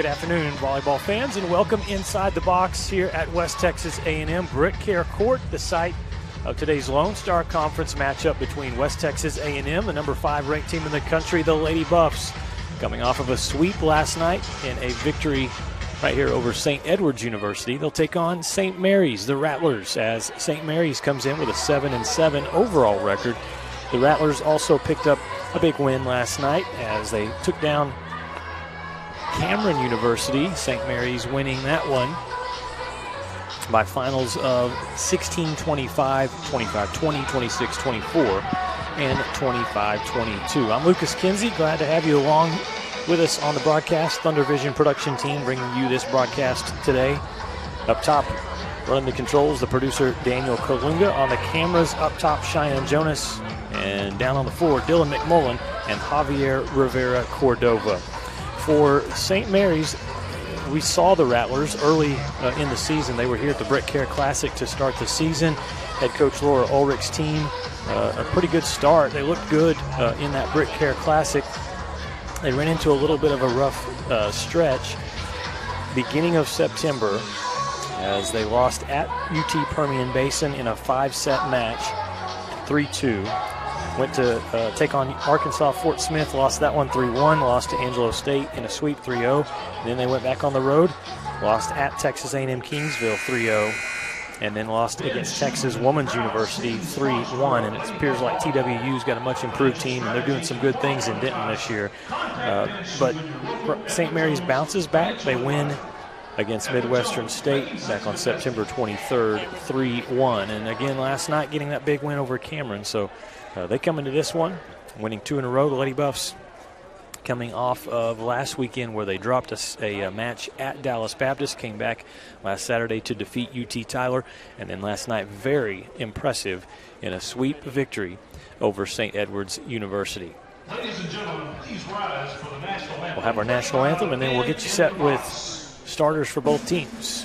Good afternoon, volleyball fans, and welcome inside the box here at West Texas A&M Brick Care Court, the site of today's Lone Star Conference matchup between West Texas A&M, the number 5 ranked team in the country, the Lady Buffs, coming off of a sweep last night in a victory right here over St. Edward's University. They'll take on St. Mary's, the Rattlers, as St. Mary's comes in with a 7-7 overall record. The Rattlers also picked up a big win last night as they took down Cameron University. St. Mary's winning that one by finals of 16-25, 25-20, 26-24, and 25-22. I'm Lucas Kinsey. Glad to have you along with us on the broadcast. Thunder Vision production team bringing you this broadcast today. Up top, running the controls, the producer Daniel Kalunga. On the cameras, up top, Cheyenne Jonas. And down on the floor, Dylan McMullen and Javier Rivera Cordova. For St. Mary's, we saw the Rattlers early in the season. They were here at the Brick Care Classic to start the season. Head coach Laura Ulrich's team, a pretty good start. They looked good in that Brick Care Classic. They ran into a little bit of a rough stretch beginning of September as they lost at UT Permian Basin in a 5-set match, 3-2. Went to take on Arkansas Fort Smith, lost that one 3-1, lost to Angelo State in a sweep 3-0. Then they went back on the road, lost at Texas A&M Kingsville 3-0, and then lost against Texas Women's University 3-1. And it appears like TWU's got a much improved team, and they're doing some good things in Denton this year. But St. Mary's bounces back. They win against Midwestern State back on September 23rd, 3-1. And again, last night getting that big win over Cameron. So they come into this one winning 2 in a row. The Lady Buffs coming off of last weekend where they dropped a match at Dallas Baptist, came back last Saturday to defeat UT Tyler, and then last night very impressive in a sweep victory over St. Edward's University. Ladies and gentlemen, please rise for the national anthem. We'll have our national anthem, and then we'll get you set with starters for both teams.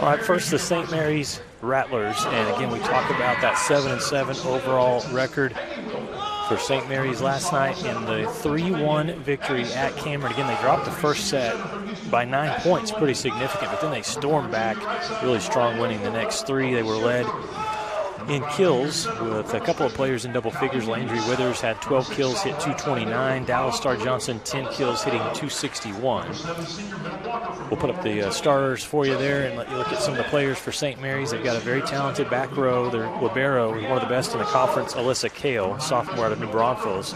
All right, first the St. Mary's Rattlers, and again we talk about that 7-7 overall record for St. Mary's last night in the 3-1 victory at Cameron. Again, they dropped the first set by 9 points, pretty significant, but then they stormed back, really strong, winning the next 3. They were led in kills with a couple of players in double figures. Landry Withers had 12 kills, hit 229. Dallas Star Johnson, 10 kills, hitting 261. We'll put up the starters for you there and let you look at some of the players for St. Mary's. They've got a very talented back row. Their libero is one of the best in the conference, Alyssa Kale, sophomore out of New Braunfels.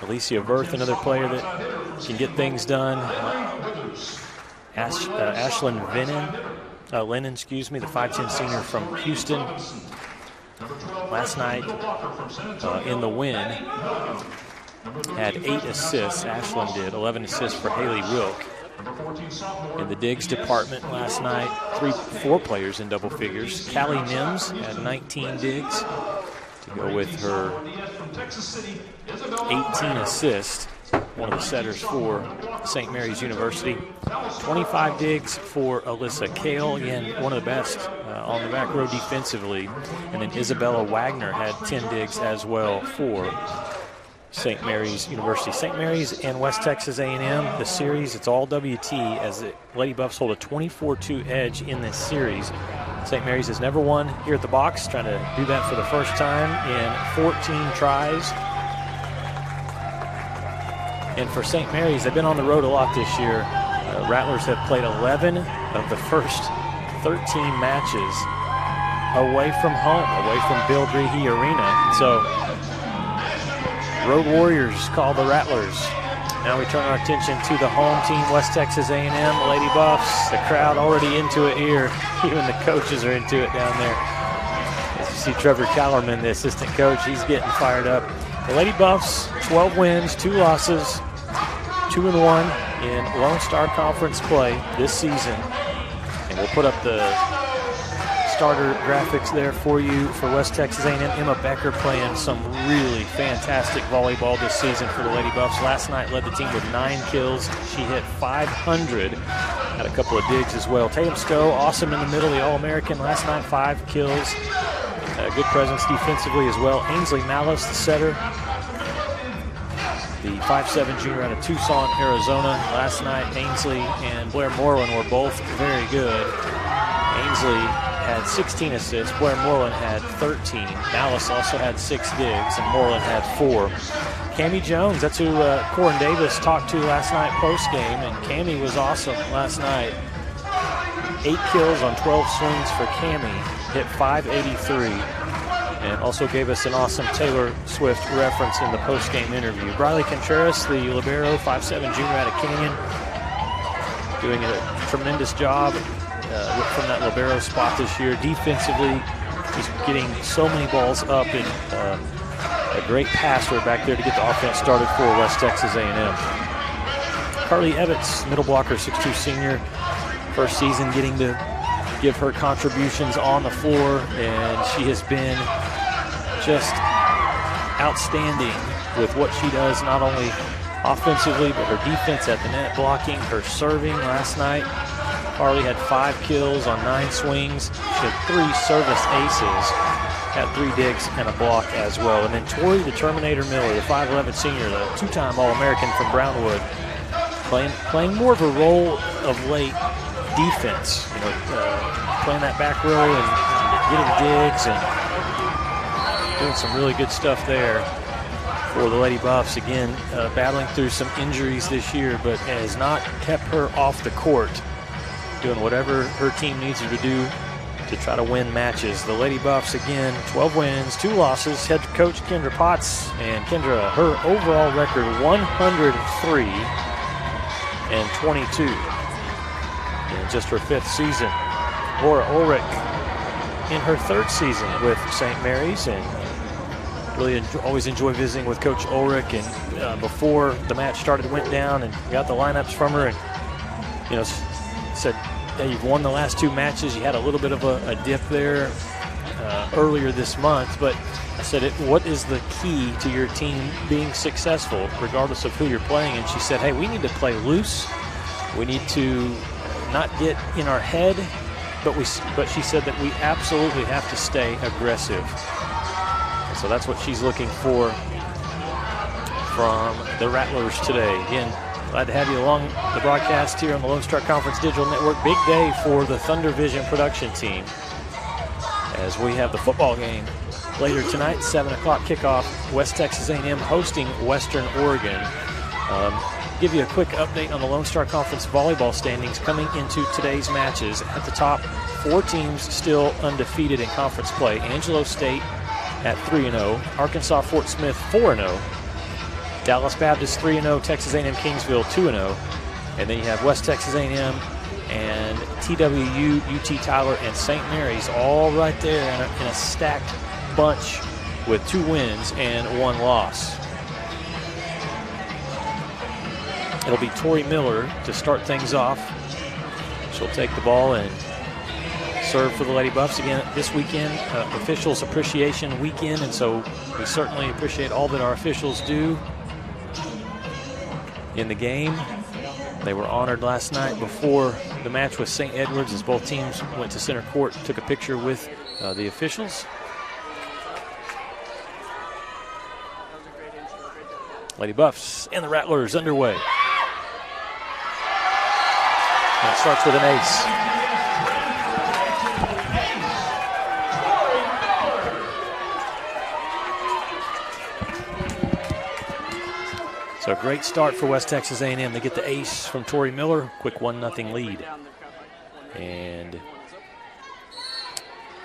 Alicia Verth, another player that can get things done. Ashlyn Lennon, the 5'10" senior from Houston. Last night in the win, had 8 assists. Ashlyn did 11 assists for Haley Wilk. In the digs department last night, 4 players in double figures. Callie Nims had 19 digs to go with her 18 assists. One of the setters for St. Mary's University. 25 digs for Alyssa Kale, again, one of the best on the back row defensively. And then Isabella Wagner had 10 digs as well for St. Mary's University. St. Mary's and West Texas A&M, the series, it's all WT as the Lady Buffs hold a 24-2 edge in this series. St. Mary's has never won here at the box, trying to do that for the first time in 14 tries. And for St. Mary's, they've been on the road a lot this year. Rattlers have played 11 of the first 13 matches away from home, away from Bill Brehe Arena. So Road Warriors call the Rattlers. Now we turn our attention to the home team, West Texas A&M, Lady Buffs. The crowd already into it here. Even the coaches are into it down there. As you see Trevor Callerman, the assistant coach, he's getting fired up. The Lady Buffs, 12 wins, 2 losses, 2-1 in Lone Star Conference play this season. And we'll put up the starter graphics there for you for West Texas A&M. Emma Becker playing some really fantastic volleyball this season for the Lady Buffs. Last night led the team with 9 kills. She hit 500, had a couple of digs as well. Tatum Stowe, awesome in the middle, the All-American. Last night, 5 kills. Good presence defensively as well. Ainsley Malice, the setter, the 5'7" junior out of Tucson, Arizona. Last night, Ainsley and Blair Moreland were both very good. Ainsley had 16 assists. Blair Moreland had 13. Malice also had 6 digs, and Moreland had 4. Cammie Jones, that's who Corin Davis talked to last night post-game, and Cammie was awesome last night. 8 kills on 12 swings for Cammie, hit 583, and also gave us an awesome Taylor Swift reference in the post-game interview. Briley Contreras, the libero, 5'7" junior out of Canyon, doing a tremendous job from that libero spot this year. Defensively, just getting so many balls up, and a great passer back there to get the offense started for West Texas A&M. Carly Evetts, middle blocker, 6'2" senior. First season getting to give her contributions on the floor, and she has been just outstanding with what she does, not only offensively, but her defense at the net, blocking, her serving last night. Carly had 5 kills on 9 swings. She had 3 service aces, had 3 digs and a block as well. And then Tori the Terminator Miller, the 5'11" senior, the 2-time All-American from Brownwood, playing more of a role of late defense, playing that back row and getting digs and doing some really good stuff there for the Lady Buffs. Again, battling through some injuries this year, but has not kept her off the court, doing whatever her team needs her to do to try to win matches. The Lady Buffs, again, 12 wins, 2 losses. Head coach Kendra Potts, and Kendra, her overall record 103 and 22 in just her 5th season. Laura Ulrich in her 3rd season with St. Mary's, and really always enjoy visiting with Coach Ulrich. And before the match started, went down and got the lineups from her, and said, "Hey, you've won the last 2 matches. You had a little bit of a dip there earlier this month, but," I said, "what is the key to your team being successful, regardless of who you're playing?" And she said, "Hey, we need to play loose. We need to not get in our head, but she said that we absolutely have to stay aggressive." And so that's what she's looking for from the Rattlers today. Again, glad to have you along the broadcast here on the Lone Star Conference Digital Network. Big day for the Thunder Vision production team, as we have the football game later tonight, 7 o'clock kickoff. West Texas A&M hosting Western Oregon. Give you a quick update on the Lone Star Conference volleyball standings coming into today's matches. At the top, 4 teams still undefeated in conference play. Angelo State at 3-0, Arkansas Fort Smith 4-0, Dallas Baptist 3-0, Texas A&M Kingsville 2-0, and then you have West Texas A&M and TWU, UT Tyler, and St. Mary's all right there in a stacked bunch with 2 wins and 1 loss. It'll be Tori Miller to start things off. She'll take the ball and serve for the Lady Buffs. Again, this weekend, Officials Appreciation Weekend, and so we certainly appreciate all that our officials do in the game. They were honored last night before the match with St. Edwards, as both teams went to center court, took a picture with the officials. Lady Buffs and the Rattlers underway. And it starts with an ace. So a great start for West Texas A&M. They get the ace from Tori Miller, quick 1-0 lead. And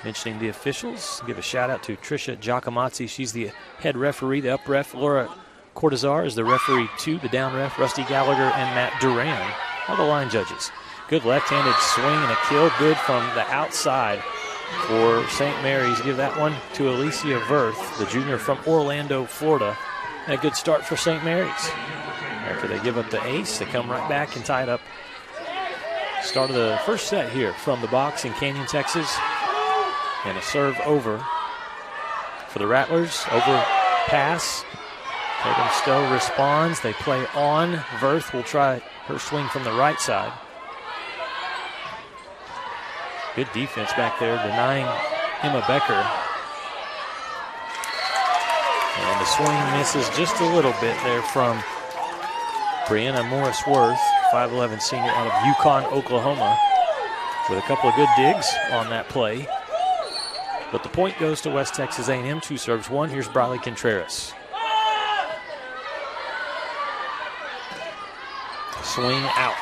mentioning the officials, give a shout out to Tricia Giacomazzi. She's the head referee. The up ref, Laura Cortazar, is the referee too. The down ref, Rusty Gallagher and Matt Duran are the line judges. Good left-handed swing and a kill. Good from the outside for St. Mary's. Give that one to Alicia Verth, the junior from Orlando, Florida. And a good start for St. Mary's. After they give up the ace, they come right back and tie it up. Start of the first set here from the box in Canyon, Texas. And a serve over for the Rattlers. Over pass. Tatum Stowe responds. They play on. Verth will try her swing from the right side. Good defense back there, denying Emma Becker. And the swing misses just a little bit there from Brianna Morris-Worth, 5'11" senior out of Yukon, Oklahoma, with a couple of good digs on that play. But the point goes to West Texas A&M, 2 serves 1. Here's Briley Contreras. Swing out.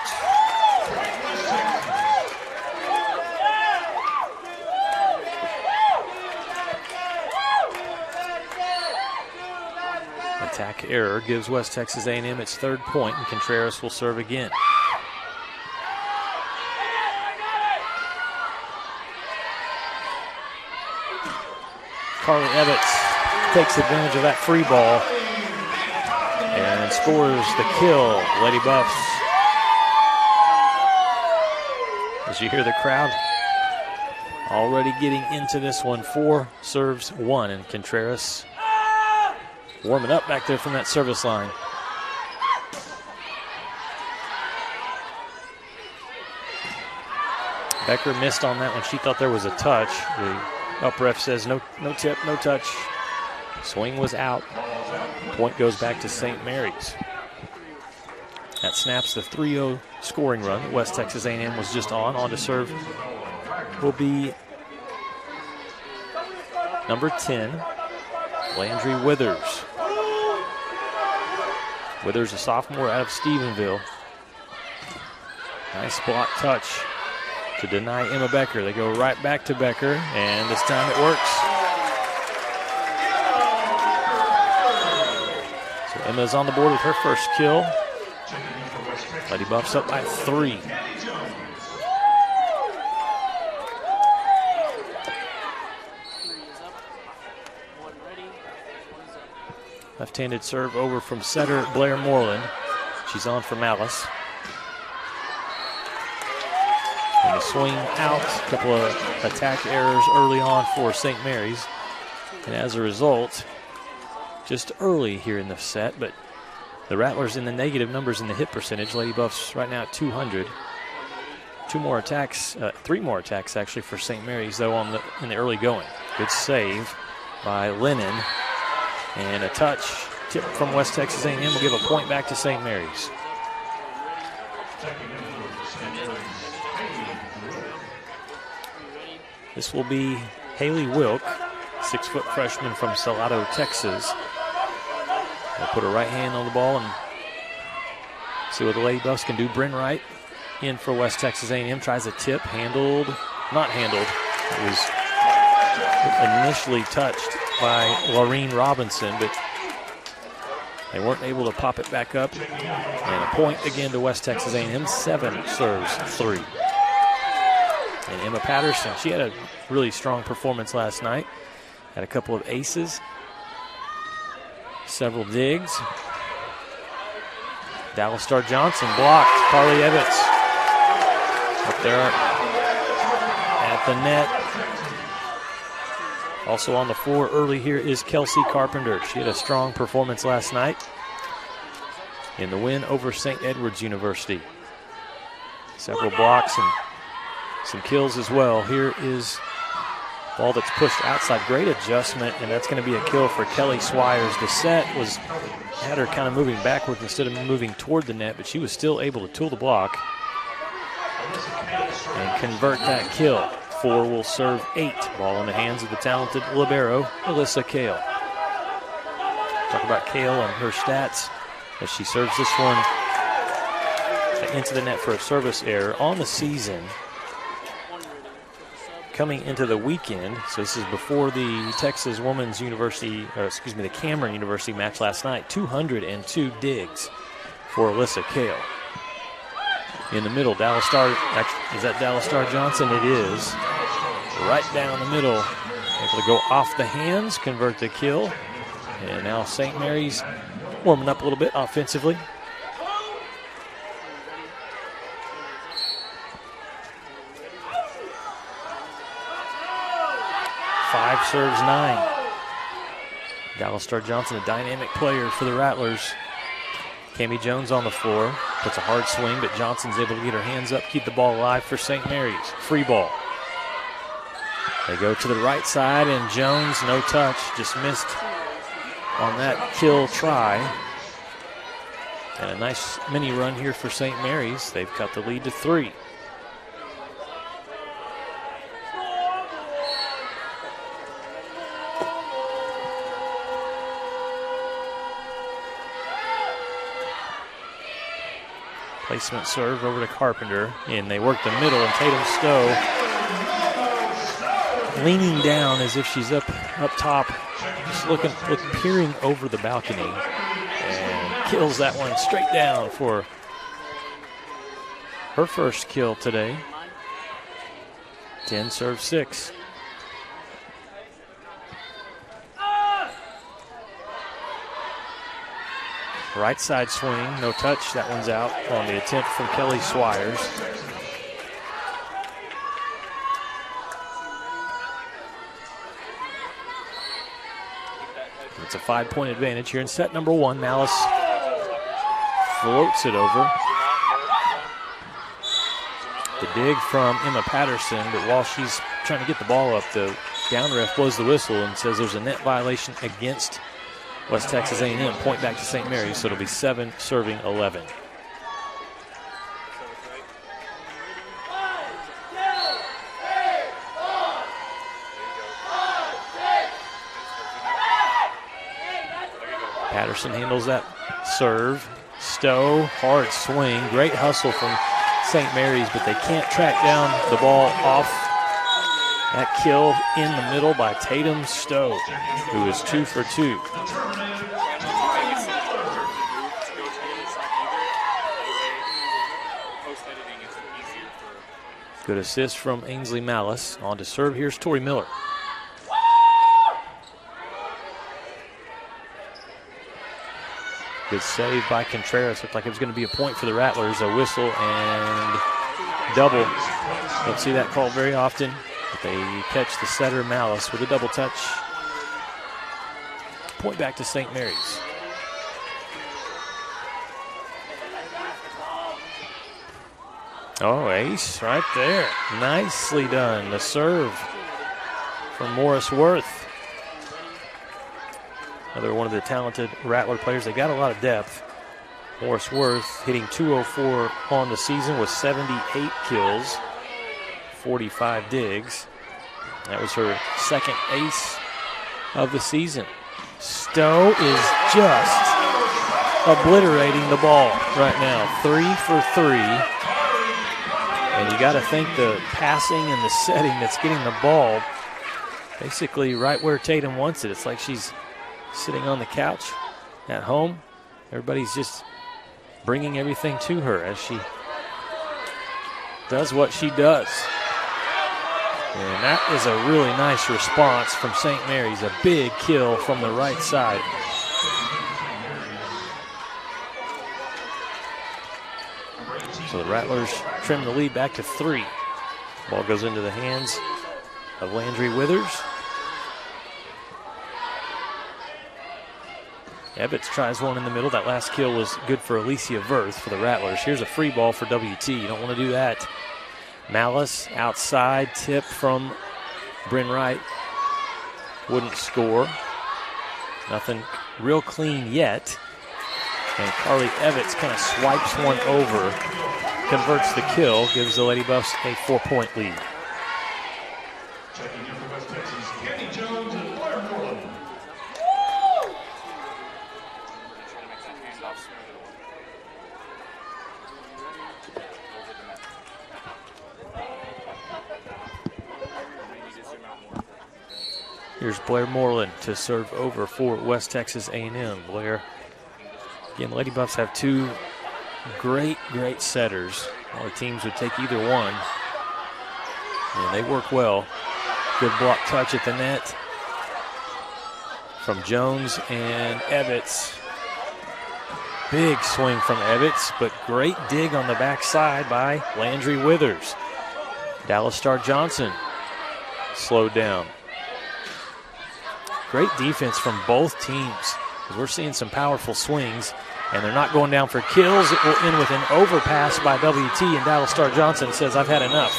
Attack error gives West Texas A&M its 3rd point, and Contreras will serve again. Carly Evetts takes advantage of that free ball and scores the kill. Lady Buffs. As you hear the crowd already getting into this one, 4 serves 1, and Contreras warming up back there from that service line. Becker missed on that one. She thought there was a touch. The up ref says no tip, no touch. Swing was out. Point goes back to St. Mary's. That snaps the 3-0 scoring run that West Texas A&M was just on. On to serve will be number 10, Landry Withers. Withers, a sophomore out of Stephenville. Nice block touch to deny Emma Becker. They go right back to Becker, and this time it works. So Emma's on the board with her first kill. Lady Buffs up by 3. Left-handed serve over from setter Blair Moreland. She's on for Malice. And the swing out. A couple of attack errors early on for St. Mary's. And as a result, just early here in the set, but the Rattlers in the negative numbers in the hit percentage. Lady Buffs right now at 200. 3 more attacks actually for St. Mary's though in the early going. Good save by Lennon. And a touch tip from West Texas A&M will give a point back to St. Mary's. This will be Haley Wilk, 6-foot freshman from Salado, Texas. They'll put her right hand on the ball and see what the Lady Buffs can do. Bryn Wright in for West Texas A&M, tries a tip, not handled. It was initially touched by Laureen Robinson, but they weren't able to pop it back up. And a point again to West Texas A&M, 7 serves 3. And Emma Patterson, she had a really strong performance last night. Had a couple of aces, several digs. Dallas Star Johnson blocked. Carly Evetts up there at the net. Also on the floor early here is Kelsey Carpenter. She had a strong performance last night in the win over St. Edward's University. Several blocks and some kills as well. Here is ball that's pushed outside. Great adjustment, and that's going to be a kill for Kelly Swires. The set had her kind of moving backwards instead of moving toward the net, but she was still able to tool the block and convert that kill. 4 will serve 8. Ball in the hands of the talented libero, Alyssa Kale. Talk about Kale and her stats. as she serves this one into the net for a service error on the season. Coming into the weekend, so this is before the Texas Women's University, or excuse me, the Cameron University match last night, 202 digs for Alyssa Kale. In the middle, Dallas Star, is that Dallas Star Johnson? It is. Right down the middle, able to go off the hands, convert the kill. And now St. Mary's warming up a little bit offensively. Five serves 9. Dallas Star Johnson, a dynamic player for the Rattlers. Cami Jones on the floor, puts a hard swing, but Johnson's able to get her hands up, keep the ball alive for St. Mary's. Free ball. They go to the right side, and Jones, no touch, just missed on that kill try. And a nice mini run here for St. Mary's. They've cut the lead to 3. Placement serve over to Carpenter, and they work the middle, and Tatum Stowe leaning down as if she's up top, just peering over the balcony, and kills that one straight down for her first kill today. 10 serve 6. Right side swing, no touch. That one's out on the attempt from Kelly Swires. It's a 5-point advantage here in set number 1. Malice floats it over. The dig from Emma Patterson, but while she's trying to get the ball up, the down ref blows the whistle and says there's a net violation against West Texas A&M. Point back to St. Mary's, so it'll be 7 serving 11. Patterson handles that serve. Stowe, hard swing. Great hustle from St. Mary's, but they can't track down the ball off that kill in the middle by Tatum Stowe, who is 2 for 2. Good assist from Ainsley Malice. On to serve, here's Tori Miller. Good save by Contreras. Looked like it was going to be a point for the Rattlers. A whistle and double. Don't see that called very often, but they catch the setter Malice with a double touch. Point back to St. Mary's. Oh, ace right there. Nicely done. The serve from Morris Worth. Another one of the talented Rattler players. They got a lot of depth. Morris Worth hitting .204 on the season with 78 kills, 45 digs. That was her second ace of the season. Stowe is just obliterating the ball right now. 3 for 3. And you got to think the passing and the setting that's getting the ball basically right where Tatum wants it. It's like she's sitting on the couch at home. Everybody's just bringing everything to her as she does what she does. And that is a really nice response from St. Mary's. A big kill from the right side. So the Rattlers trim the lead back to 3. Ball goes into the hands of Landry Withers. Ebbets tries one in the middle. That last kill was good for Alicia Verth for the Rattlers. Here's a free ball for WT. You don't want to do that. Malice outside, tip from Bryn Wright. Wouldn't score. Nothing real clean yet. And Carly Ebbets kind of swipes one over, converts the kill, gives the Lady Buffs a 4-point lead. Checking in for West Texas, Cami Jones and Blair Moreland. Here's Blair Moreland to serve over for West Texas A&M. Blair, again, Lady Buffs have two great setters. All the teams would take either one, and they work well. Good block touch at the net from Jones and Ebbets. Big swing from Ebbets, but great dig on the backside by Landry Withers. Dallas Star Johnson slowed down. Great defense from both teams. We're seeing some powerful swings, and they're not going down for kills. It will end with an overpass by WT, and Dallas Star Johnson says, "I've had enough."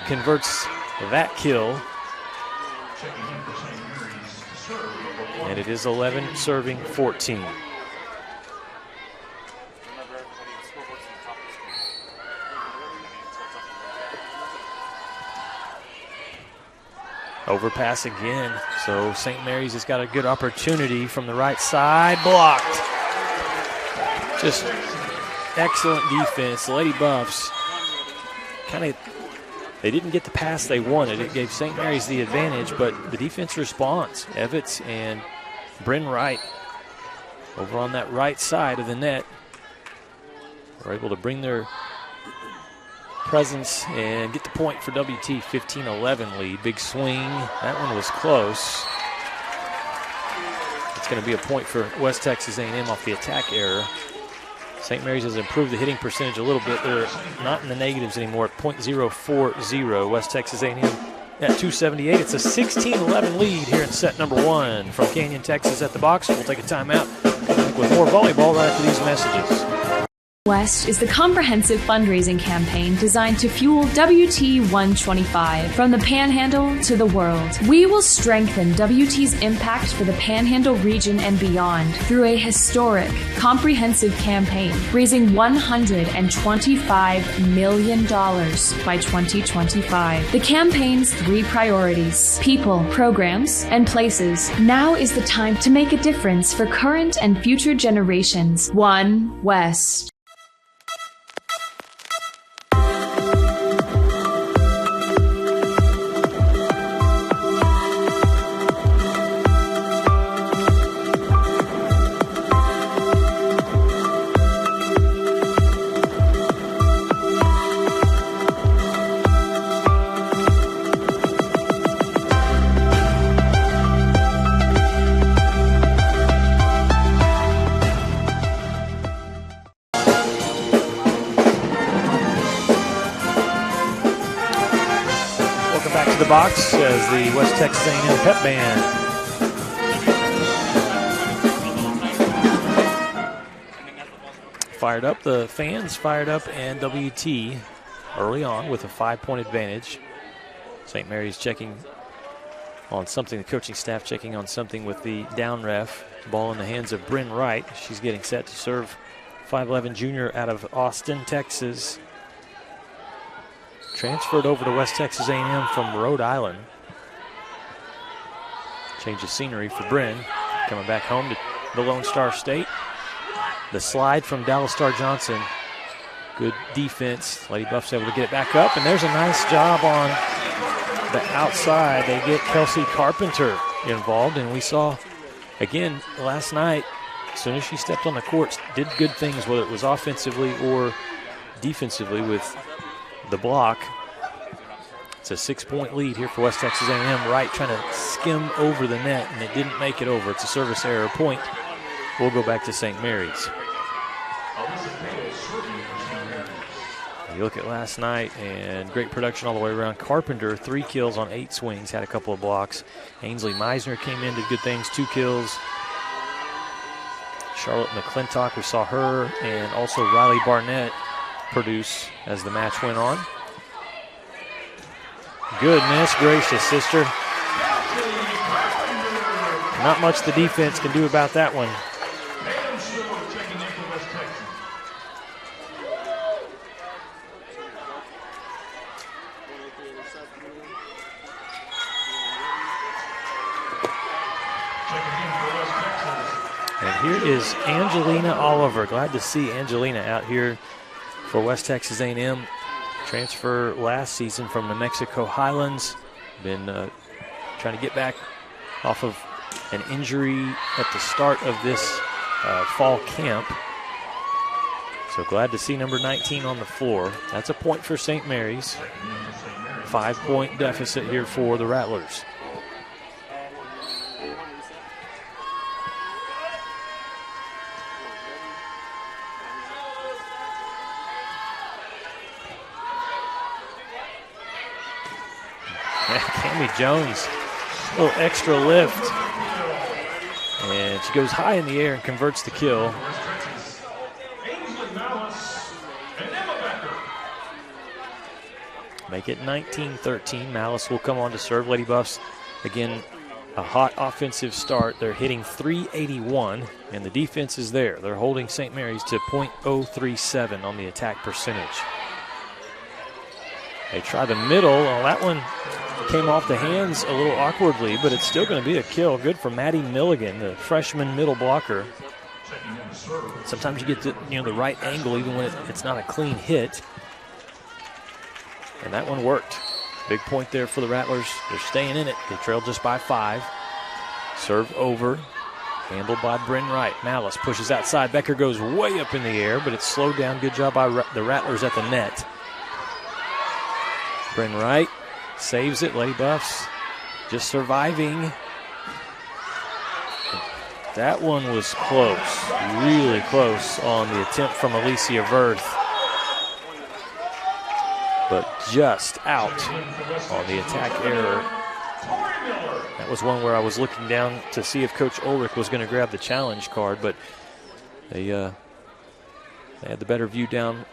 Converts that kill. And it is 11 serving 14. Overpass again, so St. Mary's has got a good opportunity from the right side. Blocked. Just excellent defense. The Lady Buffs they didn't get the pass they wanted. It gave St. Mary's the advantage, but the defense responds. Evans and Bryn Wright over on that right side of the net were able to bring their presence and get the point for WT. 15-11 lead. Big swing. That one was close. It's going to be a point for West Texas A&M off the attack error. St. Mary's has improved the hitting percentage a little bit. They're not in the negatives anymore at .040. West Texas A&M at 278. It's a 16-11 lead here in set number one from Canyon, Texas at the box. We'll take a timeout. Come back with more volleyball right after these messages. West is the comprehensive fundraising campaign designed to fuel WT 125 from the Panhandle to the world. We will strengthen WT's impact for the Panhandle region and beyond through a historic, comprehensive campaign, raising $125 million by 2025. The campaign's 3 priorities: people, programs, and places. Now is the time to make a difference for current and future generations. One West. The box as the West Texas A&M pep band. Fired up, the fans fired up, and WT early on with a 5-point advantage. St. Mary's checking on something, the coaching staff checking on something with the down ref. Ball in the hands of Bryn Wright. She's getting set to serve. 5'11" junior out of Austin, Texas. Transferred over to West Texas A&M from Rhode Island. Change of scenery for Bryn. Coming back home to the Lone Star State. The slide from Dallas Star Johnson. Good defense. Lady Buffs able to get it back up, and there's a nice job on the outside. They get Kelsey Carpenter involved, and we saw, again, last night, as soon as she stepped on the court, did good things, whether it was offensively or defensively with the block. It's a 6-point lead here for West Texas A&M. Wright trying to skim over the net, and it didn't make it over. It's a service error point. We'll go back to St. Mary's. You look at last night, and great production all the way around. Carpenter, 3 kills on 8 swings, had a couple of blocks. Ainsley Meisner came in, did good things, 2 kills. Charlotte McClintock, we saw her, and also Riley Barnett produce as the match went on. Goodness gracious, sister. Not much the defense can do about that one. And here is Angelina Oliver. Glad to see Angelina out here for West Texas A&M. Transfer last season from New Mexico Highlands. Been trying to get back off of an injury at the start of this fall camp. So glad to see number 19 on the floor. That's a point for St. Mary's. 5-point deficit here for the Rattlers. Cami Jones, a little extra lift. And she goes high in the air and converts the kill. Make it 19-13. Malice will come on to serve. Lady Buffs, again, a hot offensive start. They're hitting .381, and the defense is there. They're holding St. Mary's to .037 on the attack percentage. They try the middle. Oh, that one came off the hands a little awkwardly, but it's still going to be a kill. Good for Maddie Milligan, the freshman middle blocker. Sometimes you get the right angle even when it's not a clean hit. And that one worked. Big point there for the Rattlers. They're staying in it. They trail just by 5. Serve over. Handled by Bryn Wright. Malice pushes outside. Becker goes way up in the air, but it's slowed down. Good job by the Rattlers at the net. Bryn Wright saves it. Lady Buffs just surviving. That one was close. Really close on the attempt from Alicia Verth. But just out on the attack error. That was one where I was looking down to see if Coach Ulrich was going to grab the challenge card, but they had the better view down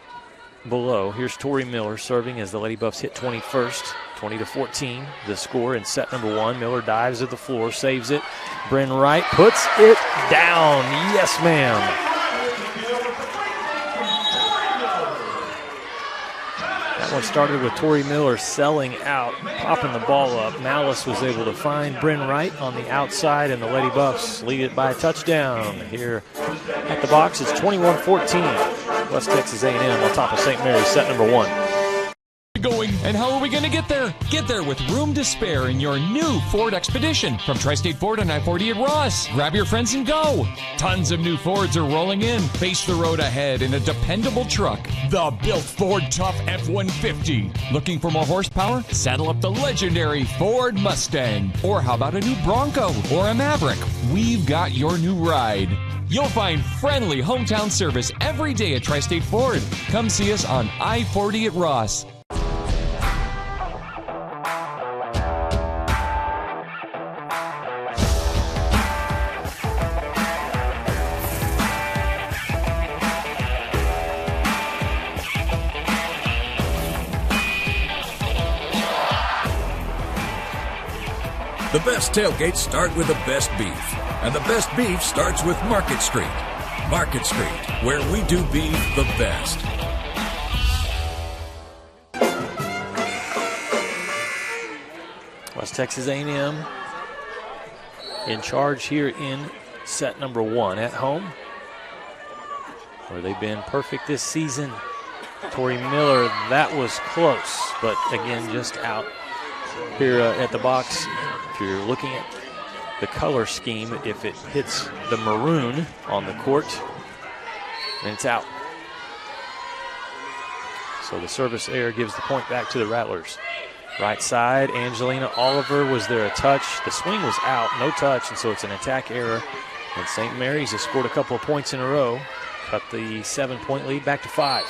below. Here's Tori Miller serving as the Lady Buffs hit 21st, 20-14. The score in set number 1. Miller dives at the floor, saves it. Bryn Wright puts it down. Yes, ma'am. That one started with Tori Miller selling out, popping the ball up. Malice was able to find Bryn Wright on the outside, and the Lady Buffs lead it by a touchdown. Here at the box, it's 21-14. West Texas A&M on top of St. Mary's, set number 1. Going, and how are we going to get there? Get there with room to spare in your new Ford Expedition from Tri-State Ford on I-40 at Ross. Grab your friends and go. Tons of new Fords are rolling in. Face the road ahead in a dependable truck. The built Ford Tough F-150. Looking for more horsepower? Saddle up the legendary Ford Mustang. Or how about a new Bronco or a Maverick? We've got your new ride. You'll find friendly hometown service every day at Tri-State Ford. Come see us on I-40 at Ross. The best tailgates start with the best beef, and the best beef starts with Market Street. Market Street, where we do beef the best. West Texas A&M in charge here in set number 1 at home, where they've been perfect this season. Tori Miller, that was close, but again, just out. Here at the box, if you're looking at the color scheme, if it hits the maroon on the court, then it's out. So the service error gives the point back to the Rattlers. Right side, Angelina Oliver, was there a touch? The swing was out, no touch, and so it's an attack error. And St. Mary's has scored a couple of points in a row, cut the 7-point lead back to 5.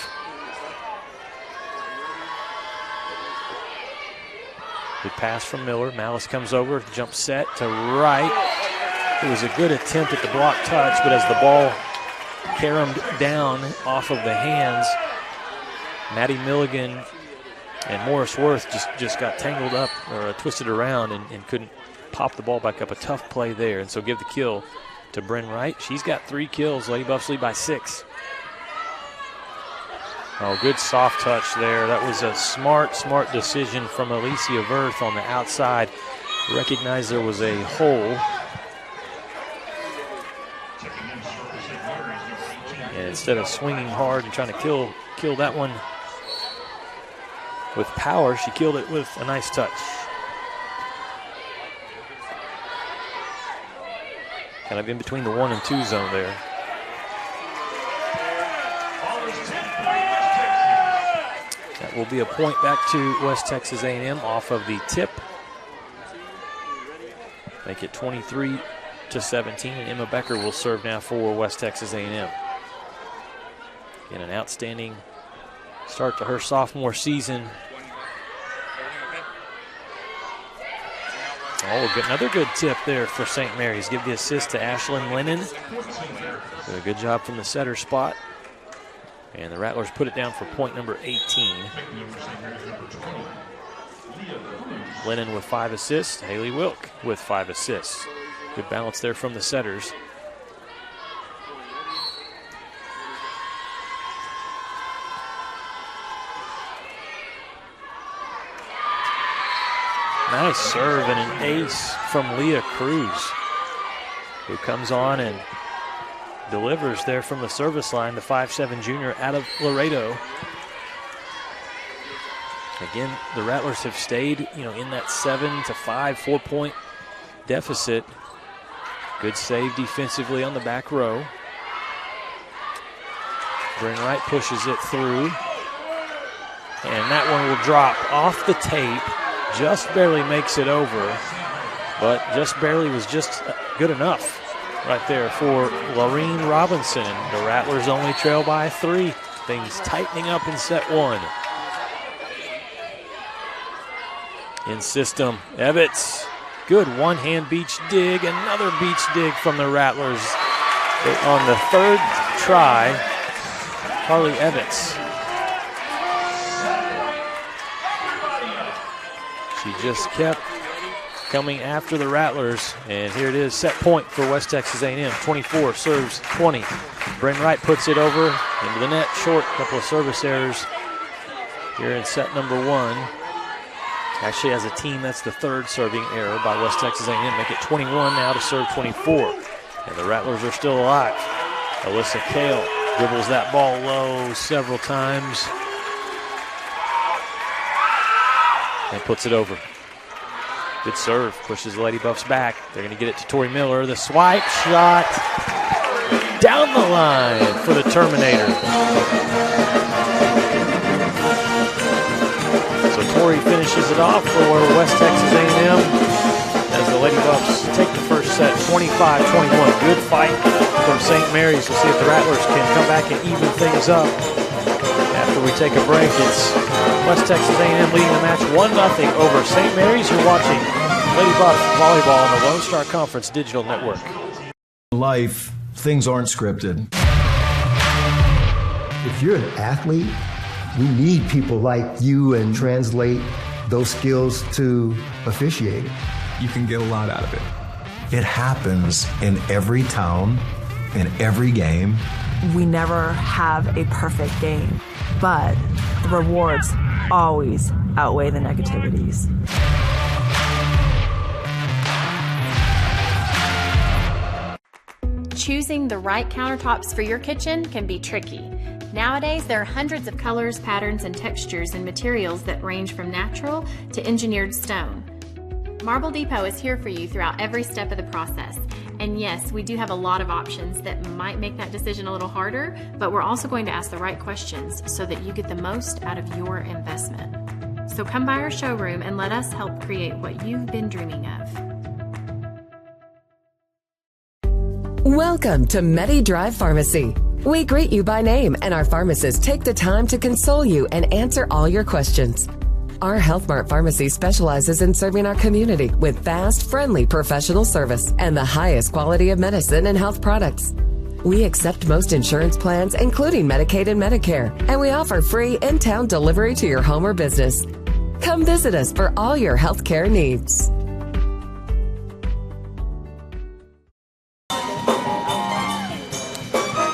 Good pass from Miller. Malice comes over, jump set to right. It was a good attempt at the block touch, but as the ball caromed down off of the hands, Maddie Milligan and Morris Worth just got tangled up or twisted around and couldn't pop the ball back up. A tough play there, and so give the kill to Bryn Wright. She's got 3 kills. Lady Buffs lead by 6. Oh, good soft touch there. That was a smart decision from Alicia Verth on the outside. Recognized there was a hole. instead of swinging hard and trying to kill that one with power, she killed it with a nice touch. Kind of in between the 1 and 2 zone there. That will be a point back to West Texas A&M off of the tip. Make it 23-17, and Emma Becker will serve now for West Texas A&M. Again, an outstanding start to her sophomore season. Oh, another good tip there for St. Mary's. Give the assist to Ashlyn Lennon. Did a good job from the setter spot. And the Rattlers put it down for point number 18. Lennon with 5 assists. Haley Wilk with 5 assists. Good balance there from the setters. Nice serve and an ace from Leah Cruz, who comes on and delivers there from the service line, the 5'7" junior out of Laredo. Again, the Rattlers have stayed, in that 7-5, 4-point deficit. Good save defensively on the back row. Bryn Wright pushes it through, and that one will drop off the tape. Just barely makes it over, but just barely was just good enough right there for Laureen Robinson. The Rattlers only trail by 3. Things tightening up in set 1. In system, Ebbets. Good one-hand beach dig. Another beach dig from the Rattlers. On the 3rd try, Carly Ebbets. She just kept coming after the Rattlers, and here it is, set point for West Texas A&M. 24 serves 20. Bryn Wright puts it over into the net, short. Couple of service errors here in set number 1. Actually, as a team, that's the 3rd serving error by West Texas A&M. Make it 21 now to serve 24, and the Rattlers are still alive. Alyssa Kale dribbles that ball low several times and puts it over. Good serve, pushes the Lady Buffs back. They're going to get it to Tori Miller. The swipe shot down the line for the Terminator. So Tori finishes it off for West Texas A&M as the Lady Buffs take the first set, 25-21. Good fight from St. Mary's. We'll see if the Rattlers can come back and even things up. After we take a break, it's West Texas A&M leading the match 1-0 over St. Mary's. You're watching Lady Buff Volleyball on the Lone Star Conference Digital Network. In life, things aren't scripted. If you're an athlete, we need people like you and translate those skills to officiating. You can get a lot out of it. It happens in every town, in every game. We never have a perfect game, but the rewards always outweigh the negativities. Choosing the right countertops for your kitchen can be tricky. Nowadays, there are hundreds of colors, patterns, and textures and materials that range from natural to engineered stone. Marble Depot is here for you throughout every step of the process. And yes, we do have a lot of options that might make that decision a little harder, but we're also going to ask the right questions so that you get the most out of your investment. So come by our showroom and let us help create what you've been dreaming of. Welcome to MediDrive Pharmacy. We greet you by name, and our pharmacists take the time to console you and answer all your questions. Our Health Mart Pharmacy specializes in serving our community with fast, friendly professional service and the highest quality of medicine and health products. We accept most insurance plans, including Medicaid and Medicare, and we offer free in-town delivery to your home or business. Come visit us for all your health care needs.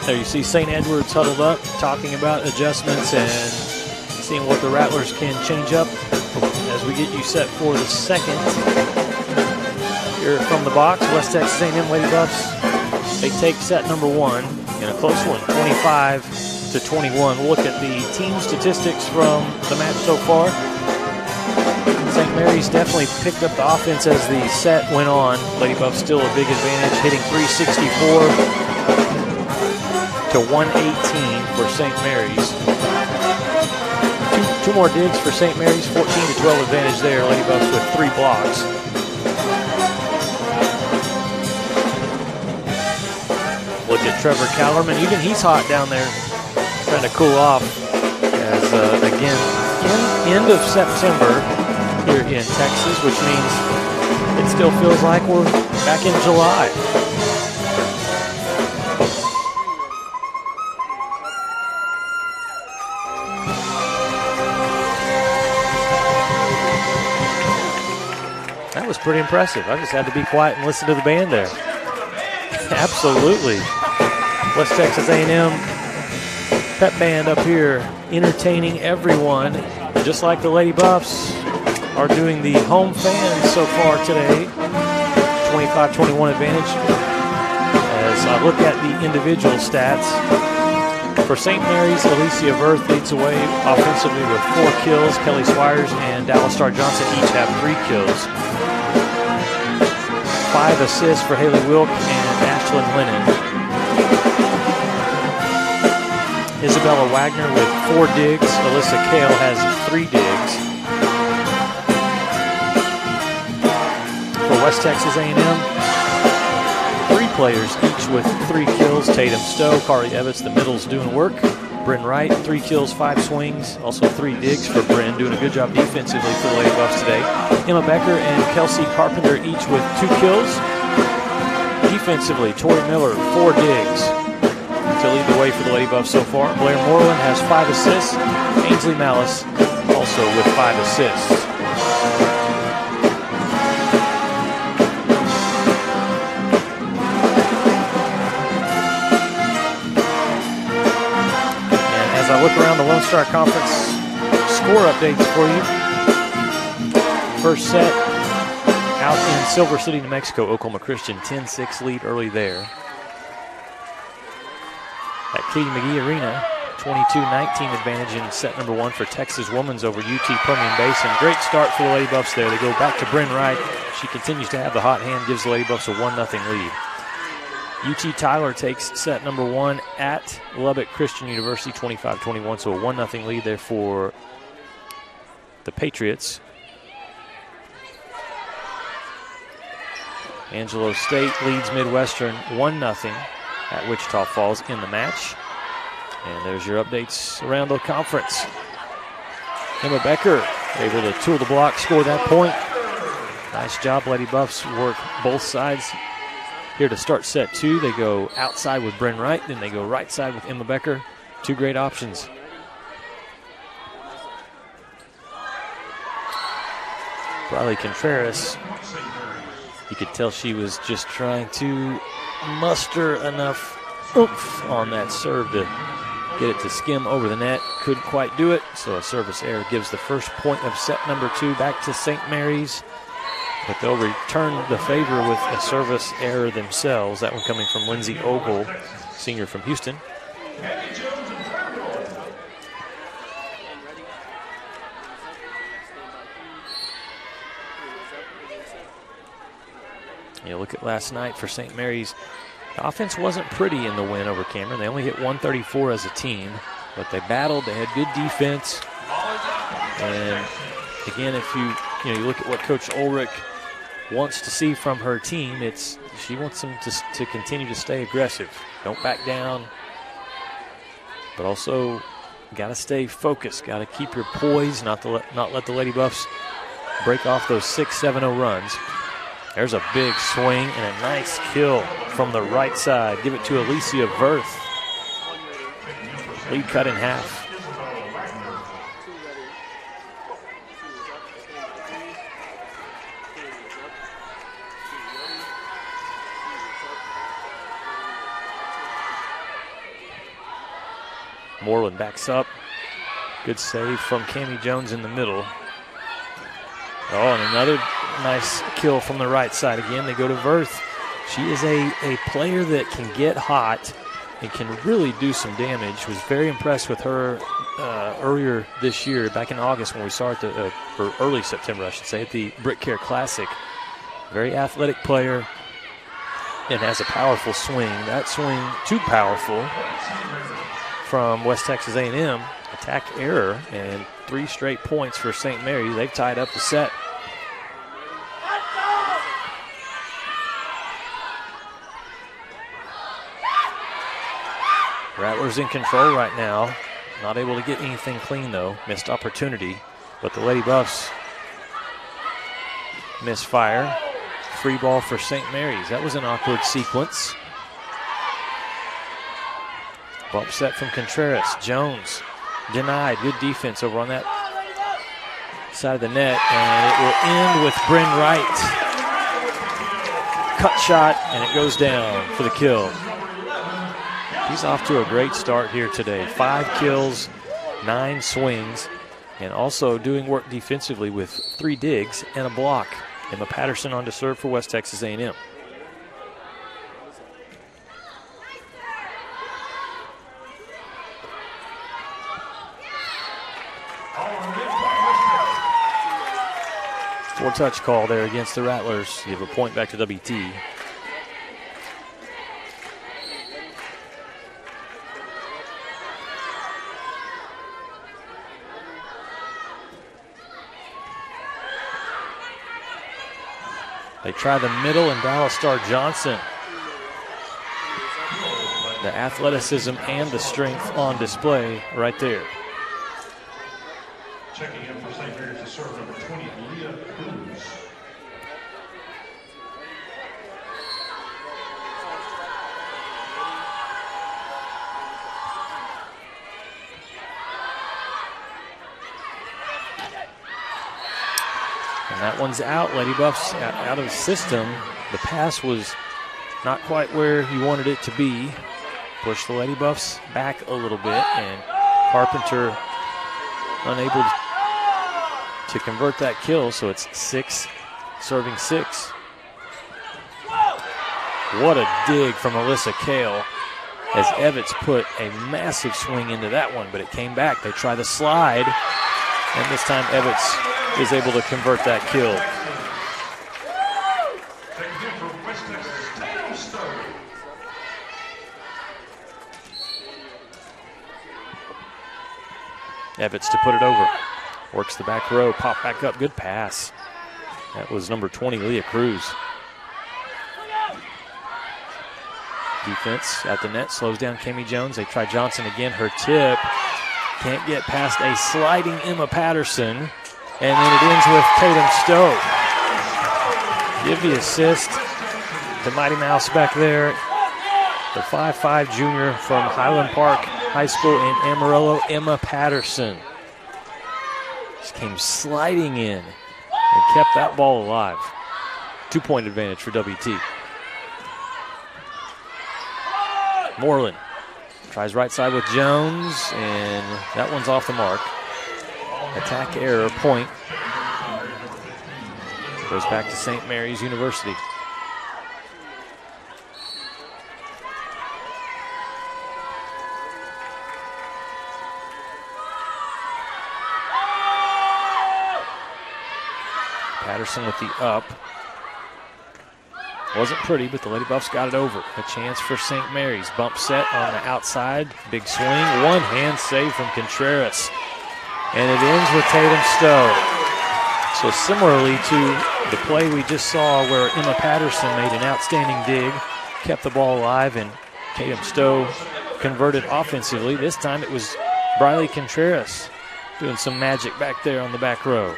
There you see St. Edward's huddled up, talking about adjustments and seeing what the Rattlers can change up as we get you set for the second. Here from the box, West Texas A&M Lady Buffs, they take set number 1. in a close one, 25-21. We'll look at the team statistics from the match so far. St. Mary's definitely picked up the offense as the set went on. Lady Buffs still a big advantage, hitting 364 to 118 for St. Mary's. Two more digs for St. Mary's, 14-12 advantage there. Lady Buffs with 3 blocks. Look at Trevor Callerman. Even he's hot down there, trying to cool off. As again, end of September here in Texas, which means it still feels like we're back in July. That was pretty impressive. I just had to be quiet and listen to the band there. Absolutely. West Texas A&M pep band up here entertaining everyone, just like the Lady Buffs are doing the home fans so far today. 25-21 advantage. As I look at the individual stats, for St. Mary's, Alicia Verth leads away offensively with 4 kills. Kelly Swires and Dallas Star Johnson each have 3 kills. 5 assists for Haley Wilk and Ashlyn Lennon. Isabella Wagner with 4 digs. Alyssa Kale has 3 digs. For West Texas A&M, 3 players each with 3 kills. Tatum Stowe, Kari Evans, the middle's doing work. Bryn Wright, 3 kills, 5 swings. Also 3 digs for Bryn, doing a good job defensively for the Lady Buffs today. Emma Becker and Kelsey Carpenter each with 2 kills. Defensively, Tori Miller, 4 digs to lead the way for the Lady Buffs so far. Blair Moreland has 5 assists. Ainsley Malice also with 5 assists. I look around the Lone Star Conference score updates for you. First set out in Silver City, New Mexico. Oklahoma Christian 10-6 lead early there. At Katie McGee Arena, 22-19 advantage in set number 1 for Texas Women's over UT Permian Basin. Great start for the Lady Buffs there. They go back to Bryn Wright. She continues to have the hot hand, gives the Lady Buffs a 1-0 lead. UT Tyler takes set number 1 at Lubbock Christian University, 25-21, so a 1-0 lead there for the Patriots. Angelo State leads Midwestern 1-0 at Wichita Falls in the match. And there's your updates around the conference. Emma Becker able to tool the block, score that point. Nice job, Lady Buffs work both sides. Here to start set 2, they go outside with Bryn Wright, then they go right side with Emma Becker. 2 great options. Riley Contreras, you could tell she was just trying to muster enough oomph on that serve to get it to skim over the net. Couldn't quite do it, so a service error gives the first point of set number 2 back to St. Mary's. But they'll return the favor with a service error themselves. That one coming from Lindsay Ogle, senior from Houston. You look at last night for St. Mary's. The offense wasn't pretty in the win over Cameron. They only hit 134 as a team, but they battled. They had good defense. And again, if you look at what Coach Ulrich wants to see from her team, she wants them to continue to stay aggressive. Don't back down, but also got to stay focused. Got to keep your poise, not let the Lady Buffs break off those 6-7-0 runs. There's a big swing and a nice kill from the right side. Give it to Alicia Verth. Lead cut in half. Moreland backs up. Good save from Cammie Jones in the middle. Oh, and another nice kill from the right side again. They go to Verth. She is a player that can get hot and can really do some damage. Was very impressed with her earlier this year, back in August when we saw her or early September, I should say, at the Brick Care Classic. Very athletic player and has a powerful swing. That swing too powerful from West Texas A&M. Attack error and 3 straight points for St. Mary's. They've tied up the set. Rattlers in control right now. Not able to get anything clean, though. Missed opportunity. But the Lady Buffs misfire. Free ball for St. Mary's. That was an awkward sequence. Bump set from Contreras. Jones denied. Good defense over on that side of the net. And it will end with Bryn Wright. Cut shot, and it goes down for the kill. He's off to a great start here today. 5 kills, 9 swings, and also doing work defensively with 3 digs and a block. Emma Patterson on to serve for West Texas A&M. Four-touch call there against the Rattlers. Give a point back to WT. They try the middle, and Dallas Star Johnson. The athleticism and the strength on display right there. Checking in for St. Mary's to serve number 20, Leah Cruz. And that one's out. Lady Buffs out of the system. The pass was not quite where you wanted it to be. Pushed the Lady Buffs back a little bit, and Carpenter unable to convert that kill, so it's 6 serving 6. What a dig from Alyssa Kale as Evitz put a massive swing into that one, but it came back. They try the slide, and this time Evitz is able to convert that kill. Evitz to put it over. Works the back row, pop back up, good pass. That was number 20, Leah Cruz. Defense at the net, slows down Kami Jones. They try Johnson again, her tip. Can't get past a sliding Emma Patterson. And then it ends with Tatum Stowe. Give the assist to Mighty Mouse back there. The 5'5" junior from Highland Park High School in Amarillo, Emma Patterson. Just came sliding in and kept that ball alive. 2-point advantage for WT. Moreland tries right side with Jones, and that one's off the mark. Attack error, point. Goes back to St. Mary's University. Patterson with the up. Wasn't pretty, but the Lady Buffs got it over. A chance for St. Mary's. Bump set on the outside. Big swing. One hand save from Contreras. And it ends with Tatum Stowe. So similarly to the play we just saw where Emma Patterson made an outstanding dig, kept the ball alive, and Tatum Stowe converted offensively. This time it was Briley Contreras doing some magic back there on the back row.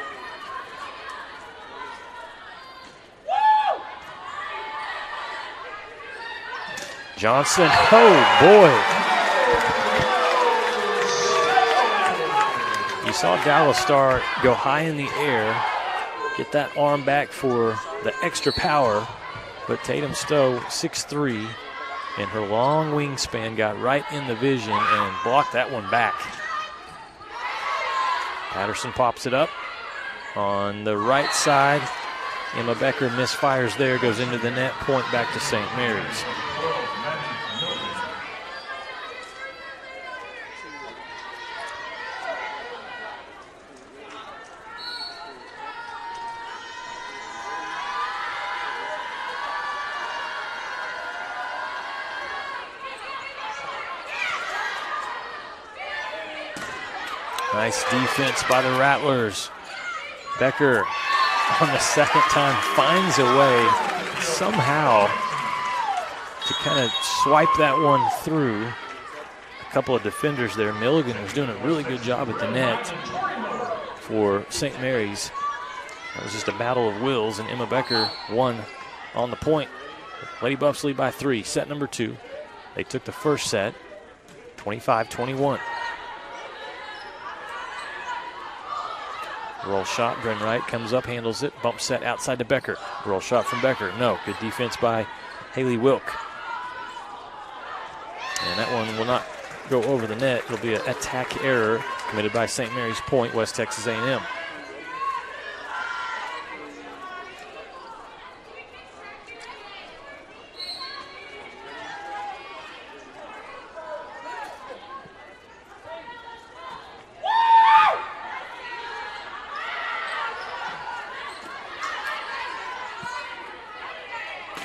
Johnson, oh boy. You saw Dallas Star go high in the air, get that arm back for the extra power, but Tatum Stowe, 6'3", and her long wingspan got right in the vision and blocked that one back. Patterson pops it up on the right side. Emma Becker misfires there, goes into the net, point back to St. Mary's. Nice defense by the Rattlers. Becker on the second time finds a way somehow to kind of swipe that one through. A couple of defenders there. Milligan was doing a really good job at the net for St. Mary's. That was just a battle of wills, and Emma Becker won on the point. Lady Buffs lead by 3, set number 2. They took the first set, 25-21. Roll shot, Bryn Wright comes up, handles it, bump set outside to Becker. Roll shot from Becker, no. Good defense by Haley Wilk. And that one will not go over the net. It'll be an attack error committed by St. Mary's Point, West Texas A&M.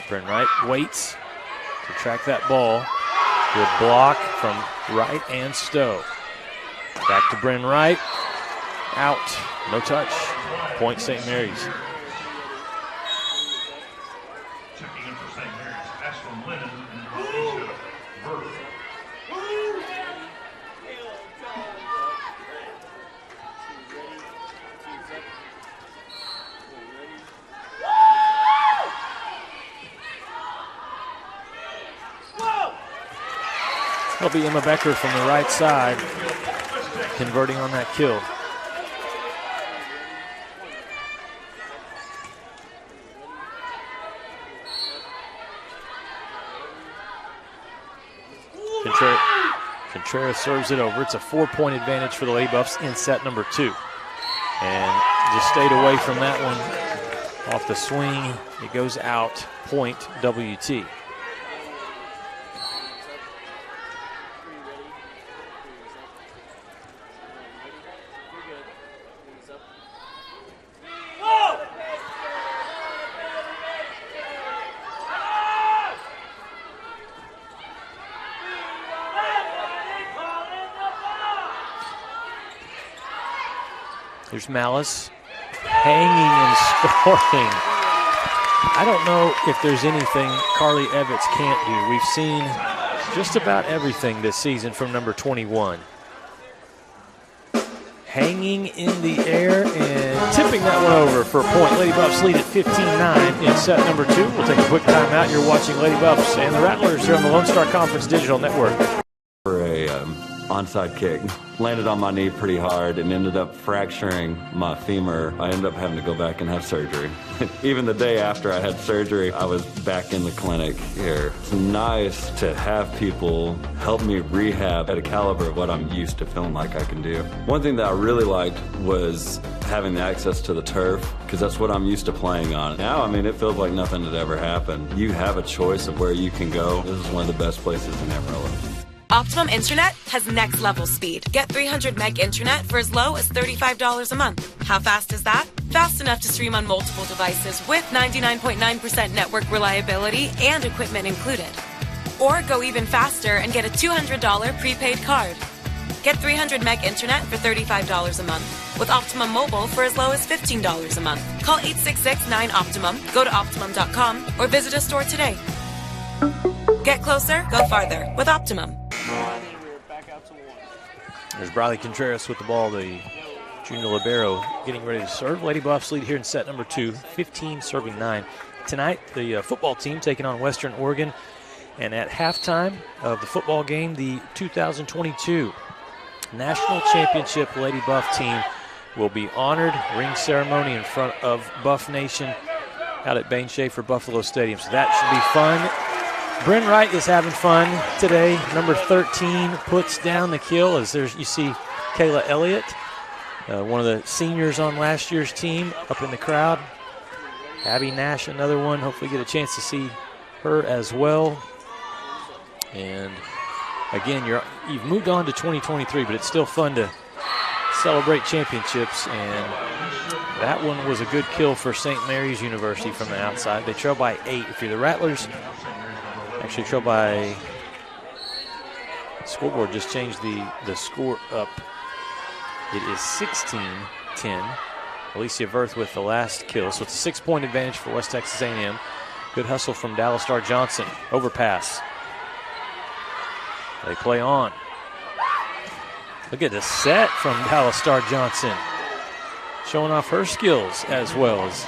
Bryn Wright waits to track that ball. Good block from Wright and Stowe. Back to Bryn Wright. Out. No touch. Point St. Mary's. Checking in for St. Mary's, Ashlyn Lennon and Alicia Burke. It'll be Emma Becker from the right side, converting on that kill. Contreras serves it over. It's a 4-point advantage for the Lady Buffs in set number 2. And just stayed away from that one off the swing. It goes out, point WT. Here's Malice, hanging and scoring. I don't know if there's anything Carly Evans can't do. We've seen just about everything this season from number 21. Hanging in the air and tipping that one over for a point. Lady Buffs lead at 15-9 in set number 2. We'll take a quick timeout. You're watching Lady Buffs and the Rattlers here on the Lone Star Conference Digital Network. For a onside kick. Landed on my knee pretty hard and ended up fracturing my femur. I ended up having to go back and have surgery. Even the day after I had surgery, I was back in the clinic here. It's nice to have people help me rehab at a caliber of what I'm used to feeling like I can do. One thing that I really liked was having the access to the turf, because that's what I'm used to playing on. Now, I mean, it feels like nothing had ever happened. You have a choice of where you can go. This is one of the best places in Amarillo. Optimum Internet has next level speed. Get 300 meg internet for as low as $35 a month. How fast is that? Fast enough to stream on multiple devices with 99.9% network reliability and equipment included. Or go even faster and get a $200 prepaid card. Get 300 meg internet for $35 a month with Optimum Mobile for as low as $15 a month. Call 866-9-OPTIMUM, go to Optimum.com, or visit a store today. Get closer, go farther with Optimum. There's Briley Contreras with the ball, the junior libero, getting ready to serve. Lady Buffs lead here in set number 2, 15-9. Tonight, the football team taking on Western Oregon. And at halftime of the football game, the 2022 National Championship Lady Buff team will be honored. Ring ceremony in front of Buff Nation out at Bain Schaefer Buffalo Stadium. So that should be fun. Bryn Wright is having fun today. Number 13 puts down the kill as you see Kayla Elliott, one of the seniors on last year's team, up in the crowd. Abby Nash, another one. Hopefully get a chance to see her as well. And again, you've moved on to 2023, but it's still fun to celebrate championships. And that one was a good kill for St. Mary's University from the outside. They trail by 8. If you're the Rattlers, actually trail by, scoreboard just changed the score up It is 16-10. Alicia Verth with the last kill, so it's a 6-point advantage for West Texas A&M. Good hustle from Dallas Star Johnson. Overpass. They play on. Look at the set from Dallas Star Johnson. Showing off her skills as well as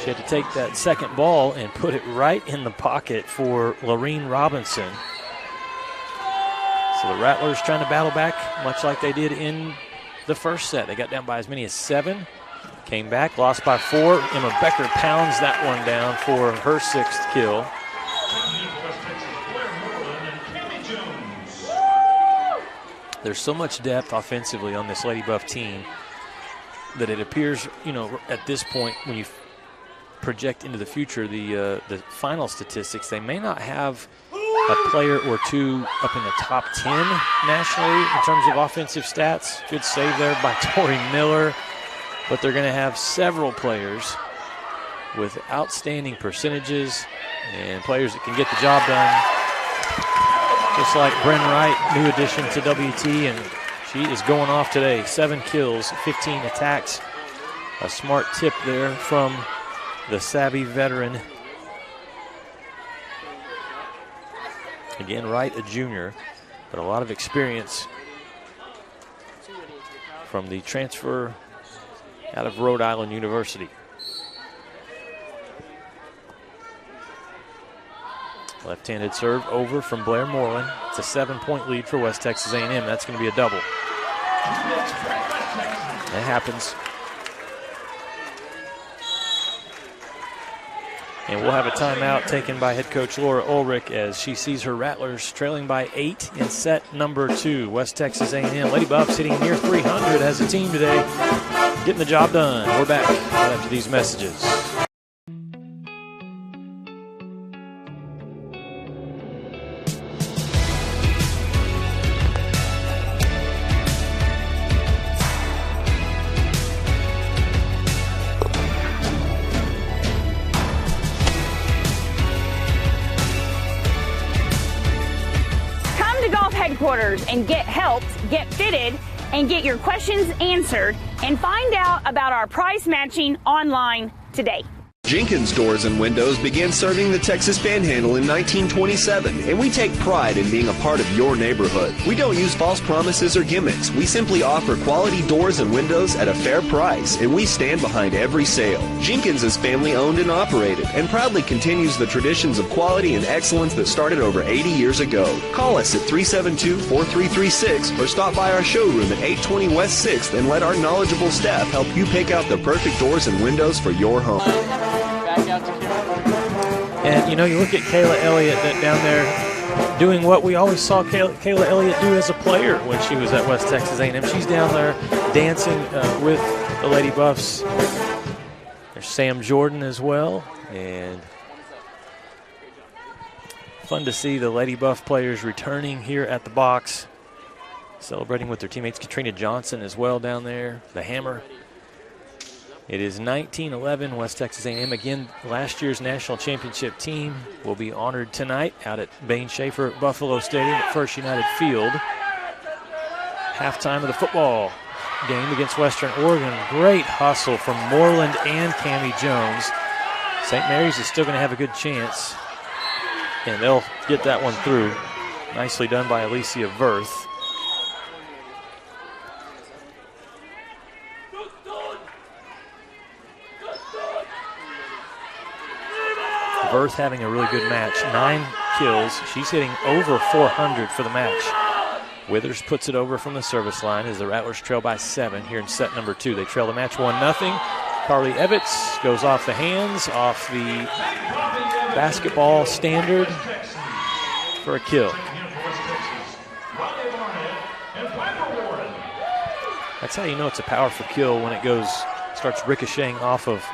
she had to take that second ball and put it right in the pocket for Lorene Robinson. So the Rattlers trying to battle back much like they did in the first set. They got down by as many as 7. Came back, lost by 4. Emma Becker pounds that one down for her 6th kill. There's so much depth offensively on this Lady Buff team that it appears, at this point, when you project into the future, the final statistics, they may not have a player or two up in the top 10 nationally in terms of offensive stats. Good save there by Tori Miller. But they're going to have several players with outstanding percentages and players that can get the job done. Just like Bren Wright, new addition to WT, and she is going off today. 7 kills, 15 attacks. A smart tip there from the savvy veteran. Again, Wright, a junior, but a lot of experience from the transfer out of Rhode Island University. Left-handed serve over from Blair Moreland. It's a 7-point lead for West Texas A&M. That's going to be a double. That happens. And we'll have a timeout taken by head coach Laura Ulrich as she sees her Rattlers trailing by 8 in set number 2. West Texas A&M Lady Buffs hitting near 300 as a team today, getting the job done. We're back right after these messages. And get helped, get fitted, and get your questions answered, and find out about our price matching online today. Jenkins Doors and Windows began serving the Texas Panhandle in 1927, and we take pride in being a part of your neighborhood. We don't use false promises or gimmicks. We simply offer quality doors and windows at a fair price, and we stand behind every sale. Jenkins is family owned and operated, and proudly continues the traditions of quality and excellence that started over 80 years ago. Call us at 372-4336 or stop by our showroom at 820 West 6th and let our knowledgeable staff help you pick out the perfect doors and windows for your home. And, you look at Kayla Elliott down there doing what we always saw Kayla Elliott do as a player when she was at West Texas A&M. She's down there dancing with the Lady Buffs. There's Sam Jordan as well. And fun to see the Lady Buff players returning here at the box, celebrating with their teammates. Katrina Johnson as well down there, the Hammer. It is 19-11, West Texas A&M. Again, last year's national championship team will be honored tonight out at Bain Schaefer Buffalo Stadium at First United Field. Halftime of the football game against Western Oregon. Great hustle from Moreland and Cammie Jones. St. Mary's is still going to have a good chance, and they'll get that one through. Nicely done by Alicia Verth. Verth having a really good match. 9 kills. She's hitting over 400 for the match. Withers puts it over from the service line as the Rattlers trail by 7 here in set number 2. They trail the match 1-0. Carly Evitz goes off the hands, off the basketball standard for a kill. That's how you know it's a powerful kill, when it starts ricocheting off of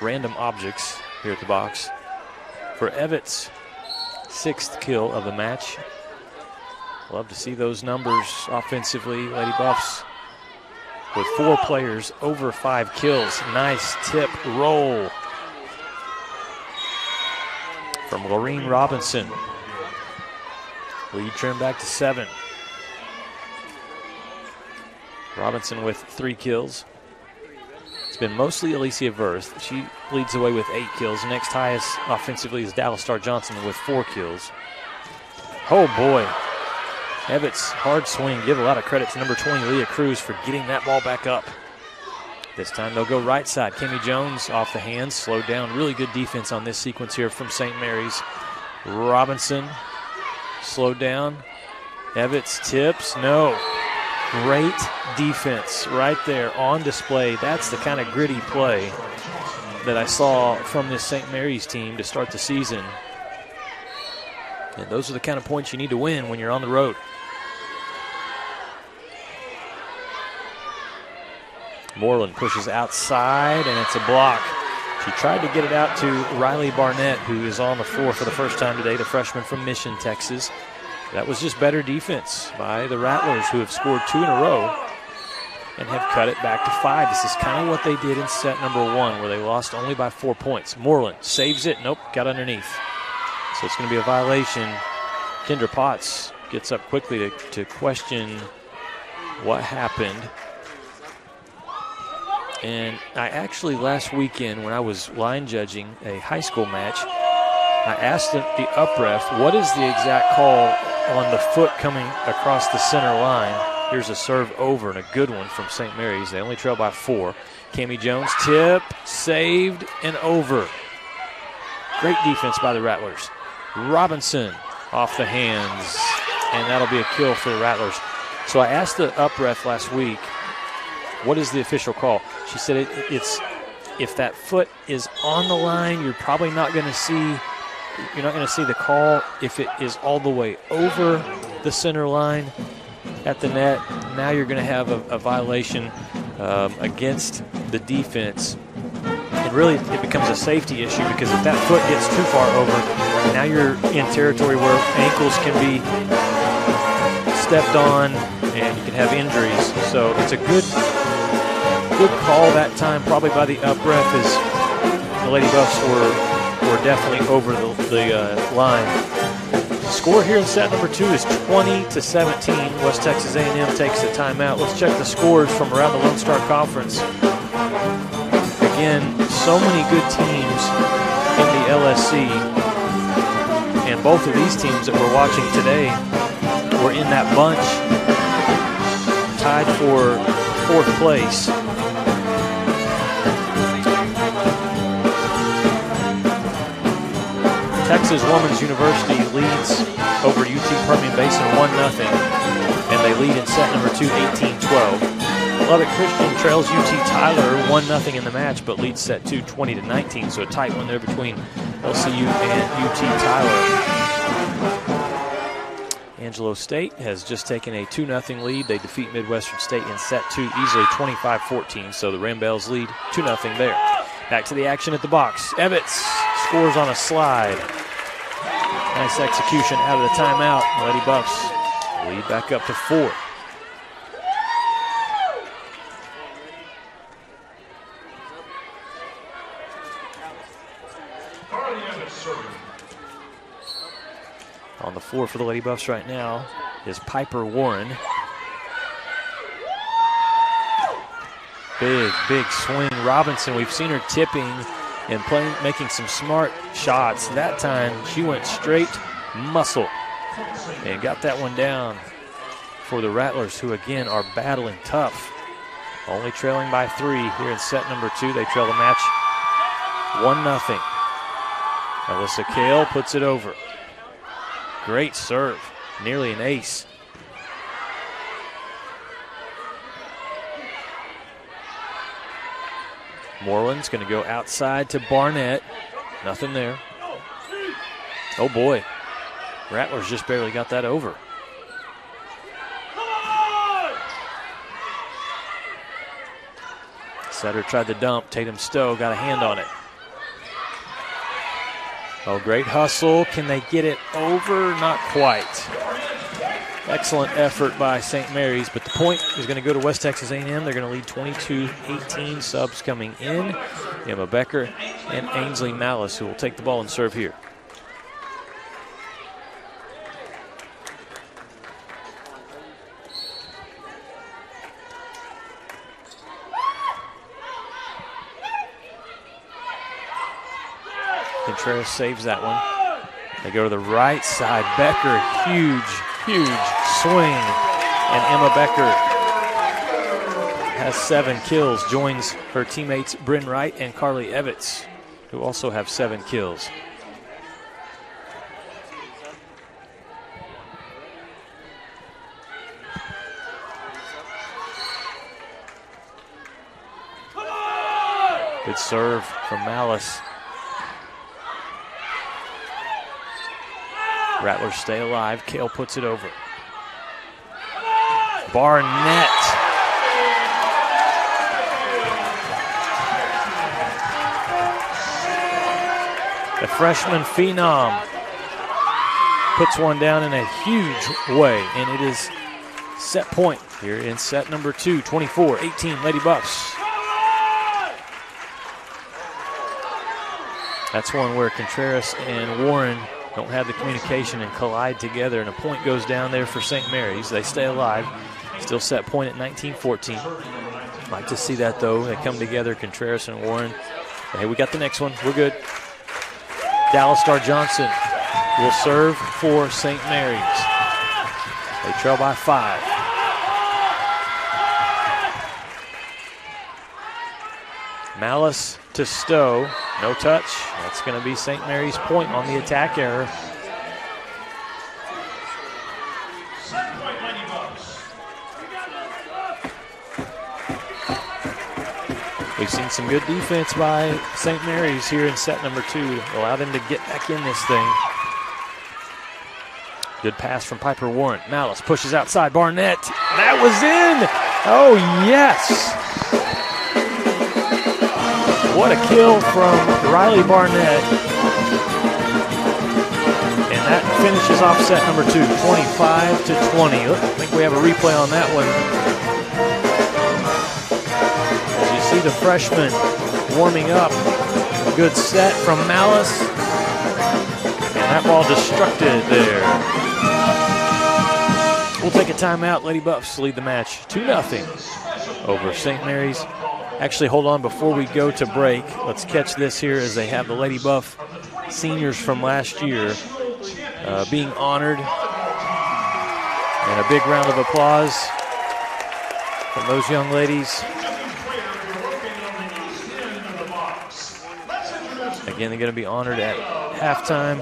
random objects here at the box. For Evitz, 6th kill of the match. Love to see those numbers offensively. Lady Buffs with 4 players over 5 kills. Nice tip roll from Lorene Robinson. Lead trimmed back to 7. Robinson with 3 kills. It's been mostly Alicia Verth. She leads the way with 8 kills. Next highest offensively is Dallas Star Johnson with 4 kills. Oh boy. Evetts, hard swing. Give a lot of credit to number 20, Leah Cruz, for getting that ball back up. This time they'll go right side. Kimmy Jones off the hands, slowed down. Really good defense on this sequence here from St. Mary's. Robinson slowed down. Evetts tips, no. Great defense right there on display. That's the kind of gritty play that I saw from this St. Mary's team to start the season. And those are the kind of points you need to win when you're on the road. Moreland pushes outside, and it's a block. She tried to get it out to Riley Barnett, who is on the floor for the first time today, the freshman from Mission, Texas. That was just better defense by the Rattlers, who have scored 2 in a row and have cut it back to 5. This is kind of what they did in set number 1, where they lost only by 4 points. Moreland saves it. Nope, got underneath. So it's going to be a violation. Kendra Potts gets up quickly to question what happened. And I actually, last weekend, when I was line judging a high school match, I asked the up ref, what is the exact call on the foot coming across the center line? Here's a serve over, and a good one from St. Mary's. They only trail by 4. Kimmy Jones, tip, saved, and over. Great defense by the Rattlers. Robinson off the hands, and that'll be a kill for the Rattlers. So I asked the up ref last week, what is the official call? She said it's if that foot is on the line, you're probably not going to see the call. If it is all the way over the center line at the net, now you're going to have a violation against the defense. And really, it becomes a safety issue, because if that foot gets too far over, now you're in territory where ankles can be stepped on and you can have injuries. So it's a good call that time, probably by the up ref, as the Lady Buffs were definitely over the line. The score here in set number 2 is 20-17. West Texas A&M takes a timeout. Let's check the scores from around the Lone Star Conference. Again, so many good teams in the LSC, and both of these teams that we're watching today were in that bunch, tied for 4th place. Texas Women's University leads over UT Permian Basin 1-0, and they lead in set number 2, 18-12. Lubbock Christian trails UT Tyler 1-0 in the match, but leads set 2, 20-19, so a tight one there between LCU and UT Tyler. Angelo State has just taken a 2-0 lead. They defeat Midwestern State in set 2 easily, 25-14, so the Ramblers lead 2-0 there. Back to the action at the box. Evetts scores on a slide. Nice execution out of the timeout. Lady Buffs lead back up to 4. On the floor for the Lady Buffs right now is Piper Warren. Big swing. Robinson, we've seen her tipping and making some smart shots. That time she went straight muscle and got that one down for the Rattlers, who again are battling tough. Only trailing by 3 here in set number 2. They trail the match 1-0. Alyssa Kale puts it over. Great serve, nearly an ace. Moreland's going to go outside to Barnett. Nothing there. Oh boy. Rattlers just barely got that over. Setter tried to dump. Tatum Stowe got a hand on it. Oh, great hustle. Can they get it over? Not quite. Excellent effort by St. Mary's, but the point is going to go to West Texas A&M. They're going to lead 22-18. Subs coming in. Emma Becker and Ainsley Malice, who will take the ball and serve here. Contreras saves that one. They go to the right side. Becker, huge swing. And Emma Becker has 7 kills, joins her teammates Bryn Wright and Carly Evitz, who also have 7 kills. Good serve from Malice. Rattlers stay alive. Kale puts it over. Barnett. The freshman phenom puts one down in a huge way, and it is set point here in set number 2, 24-18 Lady Buffs. That's one where Contreras and Warren don't have the communication and collide together, and a point goes down there for St. Mary's. They stay alive. Still set point at 19-14. Like to see that, though. They come together, Contreras and Warren. Hey, we got the next one. We're good. Dallas Star Johnson will serve for St. Mary's. They trail by 5. Malice to Stowe. No touch. That's going to be St. Mary's point on the attack error. We've seen some good defense by St. Mary's here in set number 2 to allow them to get back in this thing. Good pass from Piper Warren. Malice pushes outside. Barnett. That was in. Oh, yes. What a kill from Riley Barnett. And that finishes off set number 2, 25-20. I think we have a replay on that one. As you see the freshman warming up. A good set from Malice. And that ball destructed there. We'll take a timeout. Lady Buffs lead the match 2-0 over St. Mary's. Actually, hold on before we go to break. Let's catch this here as they have the Lady Buff seniors from last year being honored. And a big round of applause from those young ladies. Again, they're going to be honored at halftime.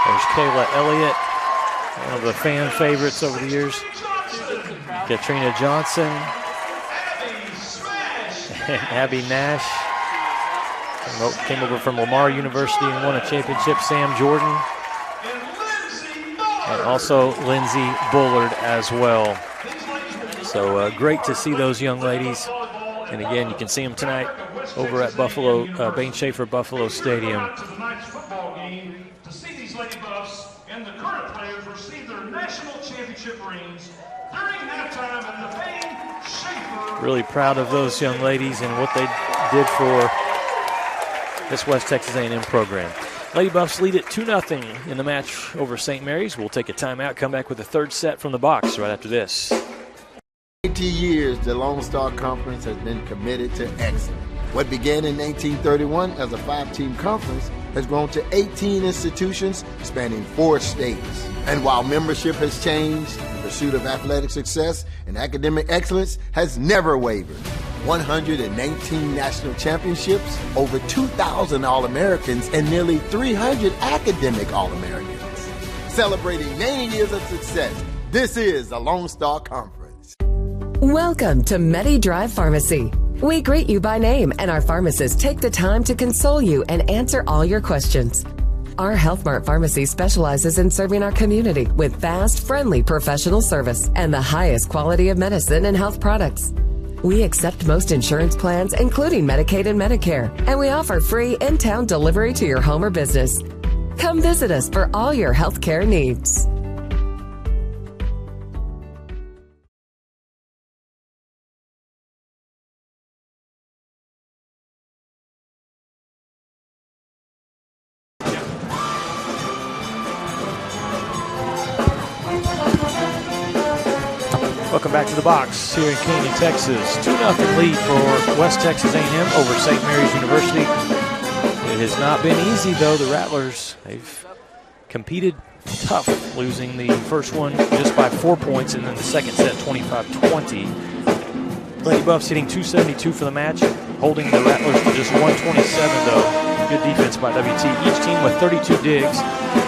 There's Kayla Elliott, one of the fan favorites over the years. Katrina Johnson. Abby Nash came over from Lamar University and won a championship. Sam Jordan. And also Lindsay Bullard as well. So great to see those young ladies. And again, you can see them tonight over at Buffalo, Bain Schaefer Buffalo Stadium. Tonight's football game to see these Lady Buffs and the current players receive their national championship rings during halftime at the Bain Schaefer. Really proud of those young ladies and what they did for this West Texas A&M program. Lady Buffs lead it 2-0 in the match over St. Mary's. We'll take a timeout, come back with the third set from the box right after this. 80 years, the Lone Star Conference has been committed to excellence. What began in 1931 as a 5-team conference has grown to 18 institutions spanning 4 states. And while membership has changed, the pursuit of athletic success and academic excellence has never wavered. 119 national championships, over 2,000 All-Americans, and nearly 300 academic All-Americans. Celebrating 90 years of success, this is the Lone Star Conference. Welcome to MediDrive Pharmacy. We greet you by name, and our pharmacists take the time to console you and answer all your questions. Our Health Mart Pharmacy specializes in serving our community with fast, friendly professional service and the highest quality of medicine and health products. We accept most insurance plans, including Medicaid and Medicare, and we offer free in-town delivery to your home or business. Come visit us for all your health care needs. Welcome back to the box here in Canyon, Texas. 2-0 lead for West Texas A&M over St. Mary's University. It has not been easy, though. The Rattlers, they've competed tough, losing the first one just by 4 points, and then the second set 25-20. Lady Buffs hitting 272 for the match, holding the Rattlers to just 127, though. Good defense by WT. Each team with 32 digs.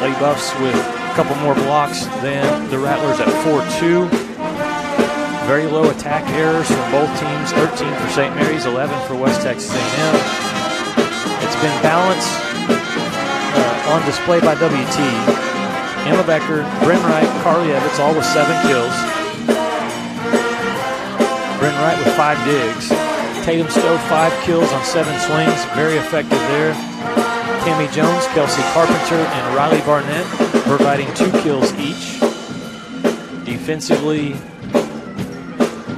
Lady Buffs with a couple more blocks than the Rattlers at 4-2. Very low attack errors from both teams, 13 for St. Mary's, 11 for West Texas A&M. It's been balance on display by WT. Emma Becker, Bryn Wright, Carly Evans, all with 7 kills. Bryn Wright with 5 digs. Tatum Stowe, 5 kills on 7 swings. Very effective there. Tammy Jones, Kelsey Carpenter, and Riley Barnett providing 2 kills each. Defensively,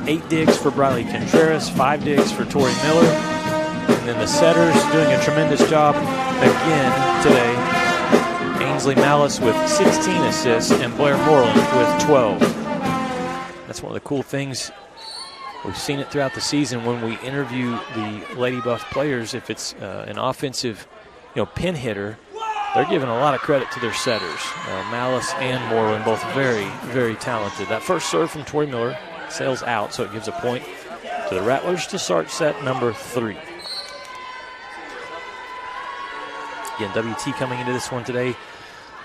8 digs for Briley Contreras, 5 digs for Tori Miller. And then the setters doing a tremendous job again today. Ainsley Malice with 16 assists and Blair Moreland with 12. That's one of the cool things. We've seen it throughout the season when we interview the Lady Buff players. If it's an offensive, pin hitter, they're giving a lot of credit to their setters. Malice and Moreland, both very, very talented. That first serve from Tori Miller sails out, so it gives a point to the Rattlers to start set number 3. Again, WT coming into this one today,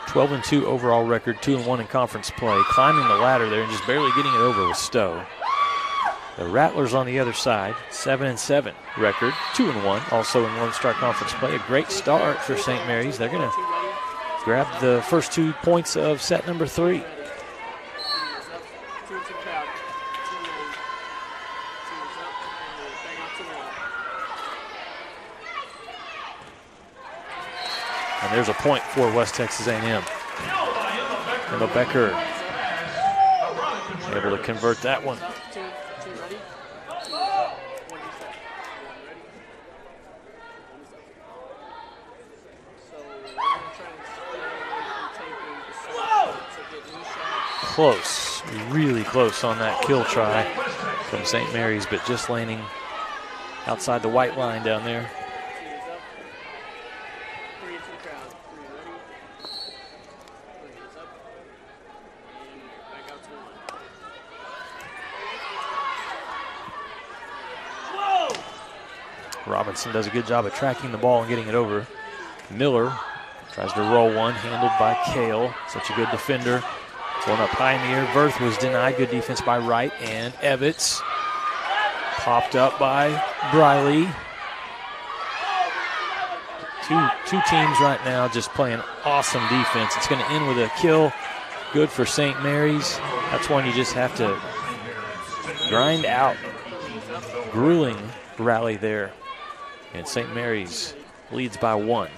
12-2 overall record, 2-1 in conference play, climbing the ladder there and just barely getting it over with Stowe. The Rattlers on the other side, 7-7 record, 2-1, also in Lone Star Conference play. A great start for St. Mary's. They're going to grab the first 2 points of set number 3. And there's a point for West Texas A&M. Emma Becker able to convert that one. Close, really close on that kill try from St. Mary's, but just landing outside the white line down there. Robinson does a good job of tracking the ball and getting it over. Miller tries to roll one, handled by Kale. Such a good defender. One up high in the air. Verth was denied. Good defense by Wright, and Evitz popped up by Briley. Two teams right now just playing awesome defense. It's going to end with a kill. Good for St. Mary's. That's one you just have to grind out. Grueling rally there. And St. Mary's leads by 1.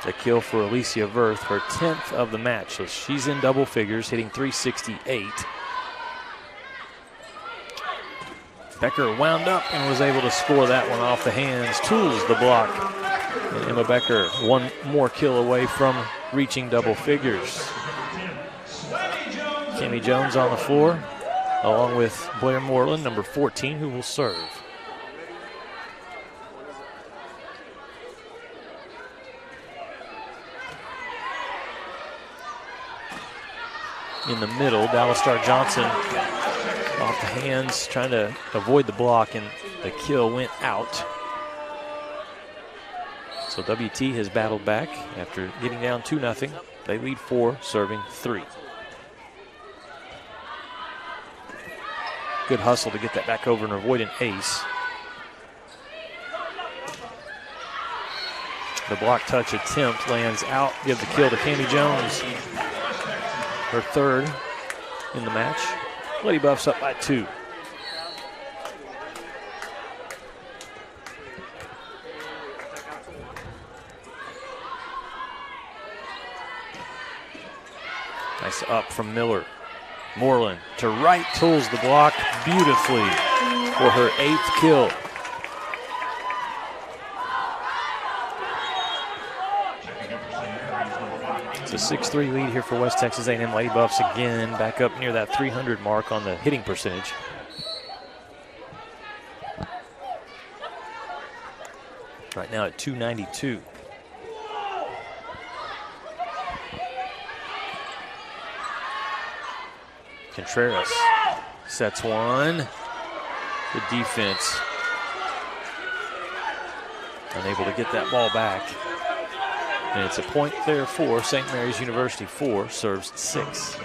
The kill for Alicia Verth, her 10th of the match. So she's in double figures, hitting .368. Becker wound up and was able to score that one off the hands. Tools the block. And Emma Becker one more kill away from reaching double figures. Kimmy Jones on the floor, along with Blair Moreland, number 14, who will serve. In the middle, Dallas Star Johnson off the hands, trying to avoid the block, and the kill went out. So WT has battled back after getting down 2-0. They lead 4, serving 3. Good hustle to get that back over and avoid an ace. The block touch attempt lands out. Give the kill to Cami Jones. Her 3rd in the match. Lady Buffs up by 2. Nice up from Miller. Moreland to right, tools the block beautifully for her 8th kill. a 6-3 lead here for West Texas A&M. Lady Buffs again back up near that 300 mark on the hitting percentage. Right now at 292. Contreras sets one. The defense unable to get that ball back. And it's a point there for St. Mary's University. 4 serves 6.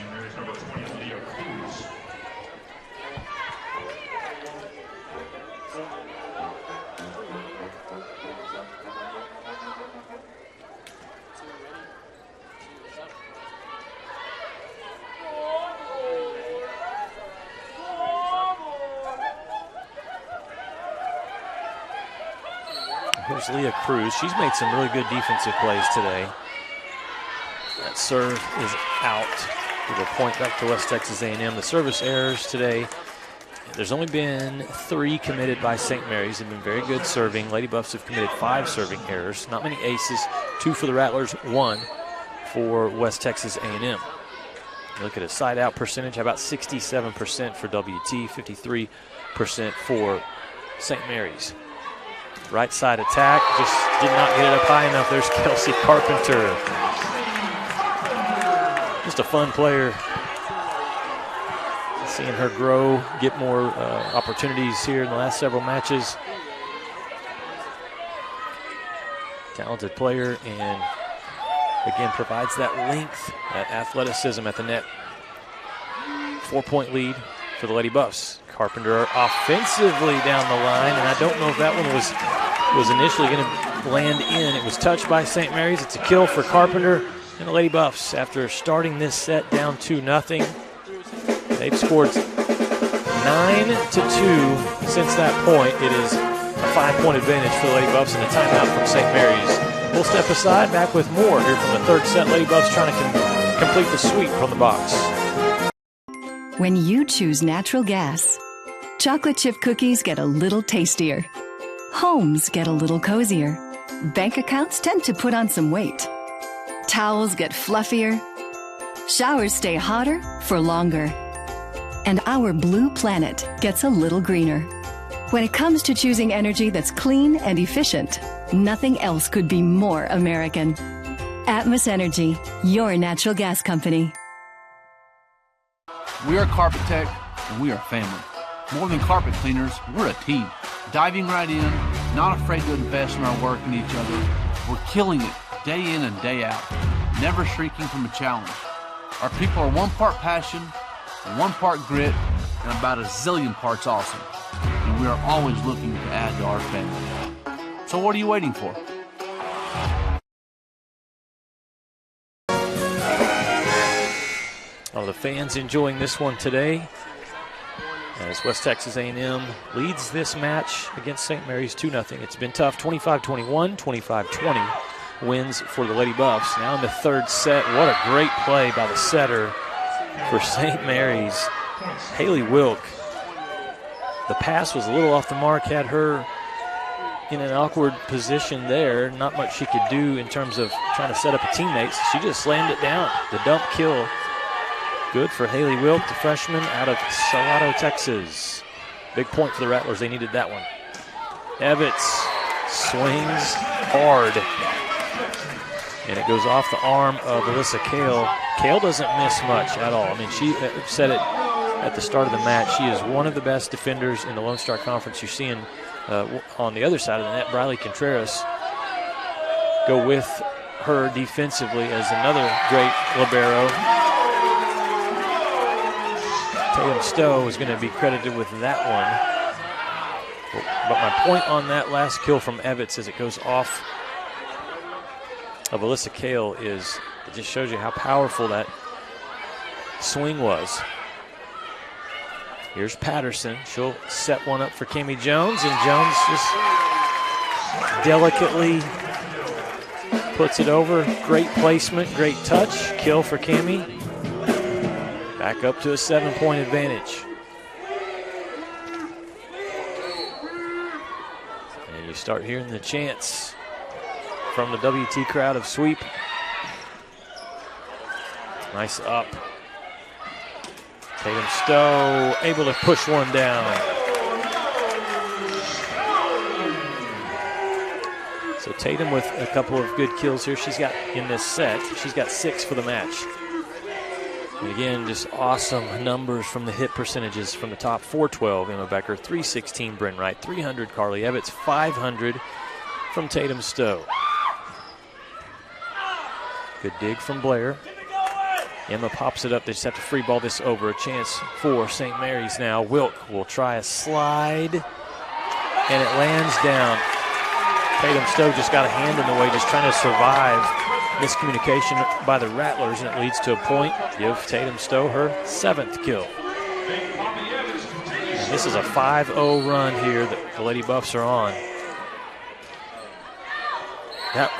Here's Leah Cruz. She's made some really good defensive plays today. That serve is out. Give a point back to West Texas A&M. The service errors today, there's only been 3 committed by St. Mary's. They've been very good serving. Lady Buffs have committed 5 serving errors. Not many aces. 2 for the Rattlers, 1 for West Texas A&M. Look at a side out percentage. How about 67% for WT, 53% for St. Mary's. Right side attack, just did not get it up high enough. There's Kelsey Carpenter. Just a fun player. Seeing her grow, get more opportunities here in the last several matches. Talented player, and again provides that length, that athleticism at the net. 4-point lead for the Lady Buffs. Carpenter offensively down the line, and I don't know if that one was initially going to land in. It was touched by St. Mary's. It's a kill for Carpenter and the Lady Buffs after starting this set down 2-0. They've scored 9-2 since that point. It is a 5-point advantage for the Lady Buffs and a timeout from St. Mary's. We'll step aside, back with more here from the third set. Lady Buffs trying to complete the sweep from the box. When you choose natural gas, chocolate chip cookies get a little tastier. Homes get a little cozier. Bank accounts tend to put on some weight. Towels get fluffier. Showers stay hotter for longer. And our blue planet gets a little greener. When it comes to choosing energy that's clean and efficient, nothing else could be more American. Atmos Energy, your natural gas company. We are Carpet Tech, and we are family. More than carpet cleaners, we're a team. Diving right in, not afraid to invest in our work and each other. We're killing it day in and day out, never shrinking from a challenge. Our people are 1 part passion, 1 part grit, and about a zillion parts awesome. And we are always looking to add to our family. So what are you waiting for? Oh, the fans enjoying this one today as West Texas A&M leads this match against St. Mary's 2-0. It's been tough, 25-21, 25-20 wins for the Lady Buffs. Now in the third set, what a great play by the setter for St. Mary's, Haley Wilk. The pass was a little off the mark, had her in an awkward position there. Not much she could do in terms of trying to set up a teammate. She just slammed it down. The dump kill. Good for Haley Wilk, the freshman out of Salado, Texas. Big point for the Rattlers. They needed that one. Evitz swings hard. And it goes off the arm of Alyssa Kale. Kale doesn't miss much at all. I mean, she said it at the start of the match. She is one of the best defenders in the Lone Star Conference. You're seeing on the other side of the net, Briley Contreras go with her defensively as another great libero. Tatum Stowe is going to be credited with that one. But my point on that last kill from Evitz as it goes off of Alyssa Kale is it just shows you how powerful that swing was. Here's Patterson. She'll set one up for Cammie Jones, and Jones just delicately puts it over. Great placement, great touch. Kill for Cammie. Back up to a 7-point advantage. And you start hearing the chants from the WT crowd of sweep. Nice up. Tatum Stowe able to push one down. So Tatum with a couple of good kills here. She's got in this set. She's got 6 for the match. And again, just awesome numbers from the hit percentages from the top. 412, Emma Becker. 316, Bryn Wright. 300, Carly Evans. 500 from Tatum Stowe. Good dig from Blair. Emma pops it up. They just have to free ball this over. A chance for St. Mary's now. Wilk will try a slide, and it lands down. Tatum Stowe just got a hand in the way, just trying to survive miscommunication by the Rattlers, and it leads to a point. Give Tatum Stowe her 7th kill. And this is a 5-0 run here that the Lady Buffs are on. That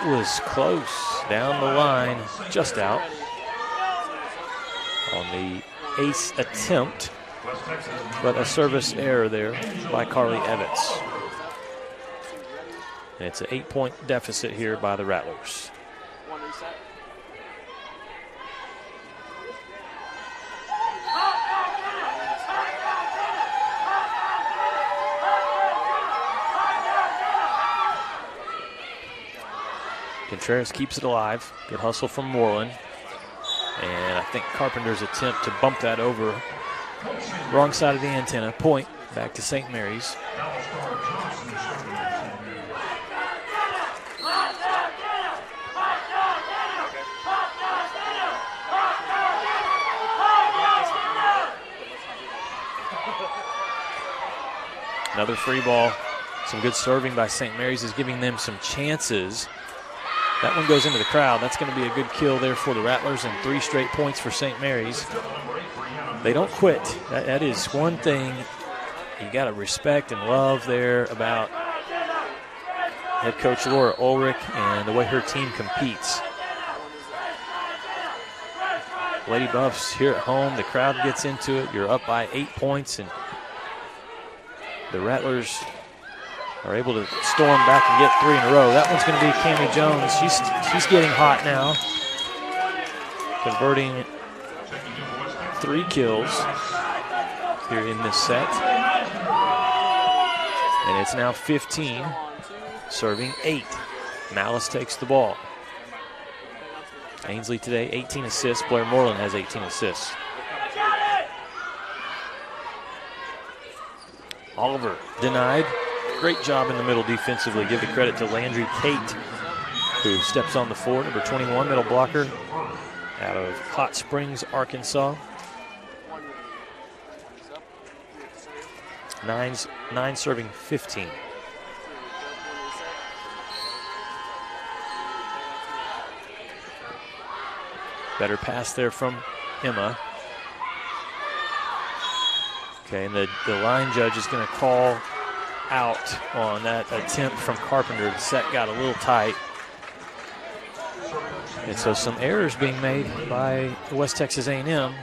was close. Down the line, just out. On the ace attempt, but a service error there by Carly Evans. And it's an 8-point deficit here by the Rattlers. Contreras keeps it alive. Good hustle from Moreland. And I think Carpenter's attempt to bump that over. Wrong side of the antenna. Point back to St. Mary's. Another free ball. Some good serving by St. Mary's is giving them some chances. That one goes into the crowd. That's going to be a good kill there for the Rattlers, and 3 straight points for St. Mary's. They don't quit. That is one thing you got to respect and love there about head coach Laura Ulrich and the way her team competes. Lady Buffs here at home, the crowd gets into it. You're up by 8 points, and the Rattlers are able to storm back and get 3 in a row. That one's going to be Cammie Jones. She's getting hot now, converting 3 kills here in this set. And it's now 15, serving 8. Malice takes the ball. Ainsley today, 18 assists. Blair Moreland has 18 assists. Oliver denied. Great job in the middle defensively. Give the credit to Landry Tate, who steps on the floor. Number 21, middle blocker, out of Hot Springs, Arkansas. 9 serving 15. Better pass there from Emma. Okay, and the line judge is going to call out on that attempt from Carpenter. The set got a little tight. And so some errors being made by West Texas A&M,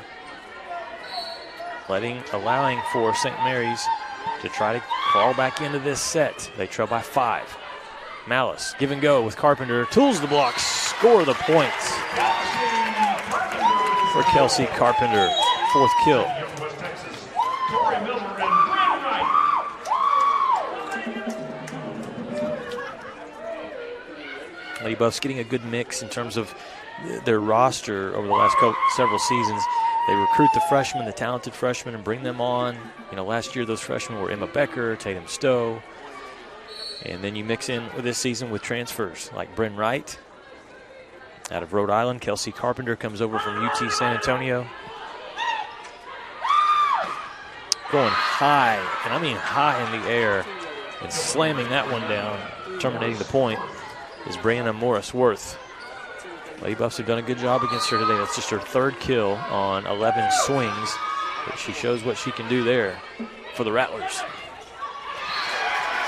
allowing for St. Mary's to try to crawl back into this set. They trail by 5. Malice, give and go with Carpenter. Tools the block, score the points for Kelsey Carpenter. 4th kill. Lady Buffs getting a good mix in terms of their roster over the last several seasons. They recruit the freshmen, the talented freshmen, and bring them on. You know, last year those freshmen were Emma Becker, Tatum Stowe. And then you mix in with this season with transfers like Bryn Wright out of Rhode Island. Kelsey Carpenter comes over from UT San Antonio. Going high, and I mean high in the air, and slamming that one down, terminating the point, is Brianna Morris-Worth. Lady Buffs have done a good job against her today. That's just her 3rd kill on 11 swings. But she shows what she can do there for the Rattlers.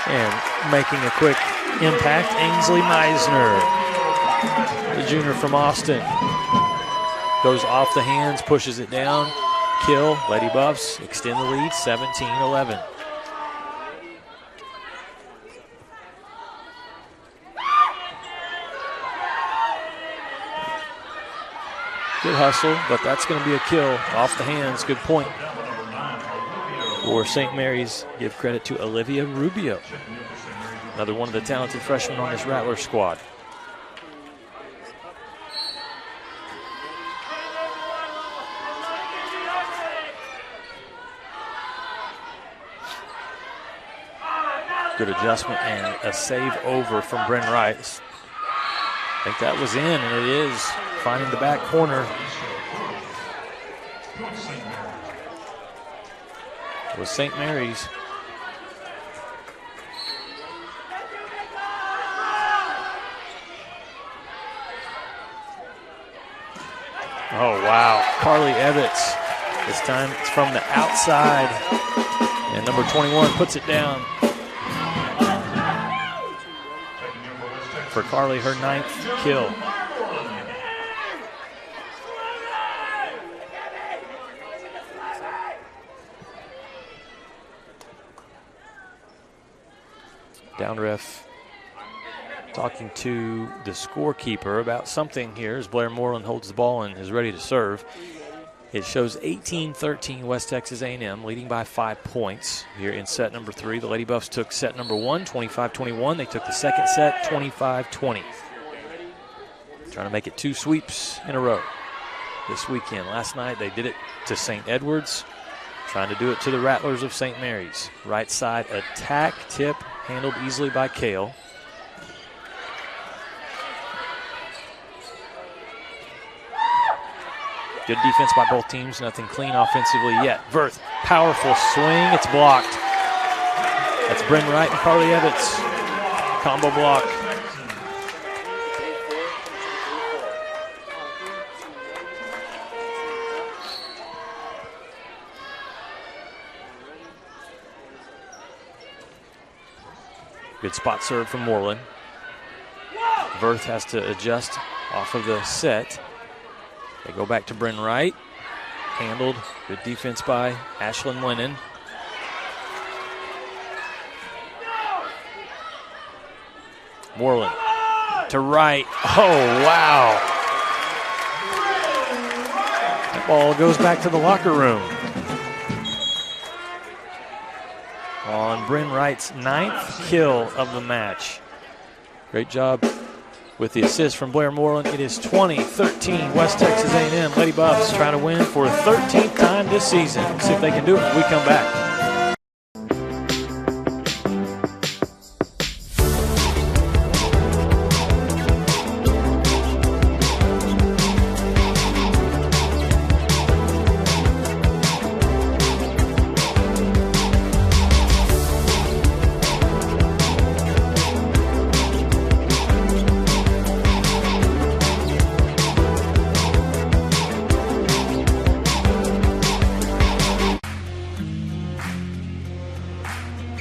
And making a quick impact, Ainsley Meisner, the junior from Austin. Goes off the hands, pushes it down. Kill. Lady Buffs extend the lead, 17-11. Good hustle, but that's going to be a kill off the hands. Good point for St. Mary's. Give credit to Olivia Rubio, another one of the talented freshmen on this Rattler squad. Good adjustment and a save over from Bryn Wright. I think that was in, and it is. Finding the back corner. It was St. Mary's. Oh, wow. Carly Ebbets. This time it's from the outside. And number 21 puts it down. For Carly, her 9th kill. Down ref talking to the scorekeeper about something here as Blair Moreland holds the ball and is ready to serve. It shows 18-13 West Texas A&M leading by 5 points here in set number 3. The Lady Buffs took set number 1, 25-21. They took the second set, 25-20. Trying to make it 2 sweeps in a row this weekend. Last night they did it to St. Edwards. Trying to do it to the Rattlers of St. Mary's. Right side attack, tip, handled easily by Kale. Good defense by both teams, nothing clean offensively yet. Verth, powerful swing, it's blocked. That's Bryn Wright and Carly Ebbets. Combo block. Good spot serve from Moreland. Verth has to adjust off of the set. They go back to Bryn Wright. Handled. Good defense by Ashlyn Lennon. Moreland to Wright. Oh, wow. That ball goes back to the locker room. On Bryn Wright's 9th kill of the match. Great job with the assist from Blair Moreland. It is 20-13 West Texas A&M. Lady Buffs trying to win for the 13th time this season. Let's see if they can do it when we come back.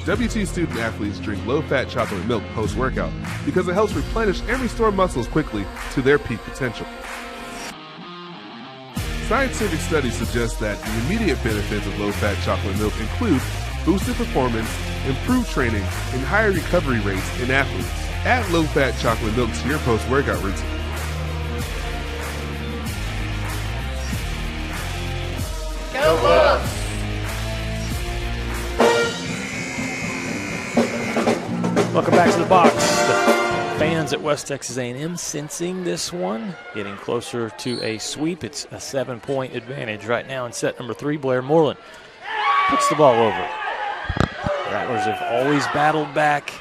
WT student athletes drink low-fat chocolate milk post-workout because it helps replenish and restore muscles quickly to their peak potential. Scientific studies suggest that the immediate benefits of low-fat chocolate milk include boosted performance, improved training, and higher recovery rates in athletes. Add low-fat chocolate milk to your post-workout routine. Go Buffs! Welcome back to the box. The fans at West Texas A&M sensing this one, getting closer to a sweep. It's a 7-point advantage right now in set number 3. Blair Moreland puts the ball over. Rattlers have always battled back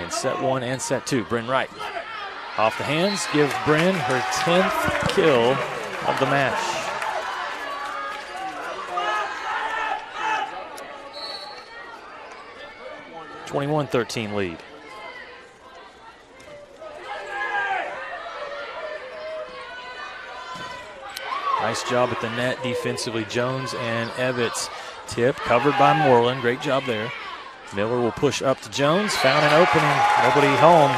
in set 1 and set 2. Bryn Wright off the hands, gives Bryn her 10th kill of the match. (21-13) lead. Nice job at the net defensively. Jones and Ebbets. Tip covered by Moreland. Great job there. Miller will push up to Jones. Found an opening. Nobody home.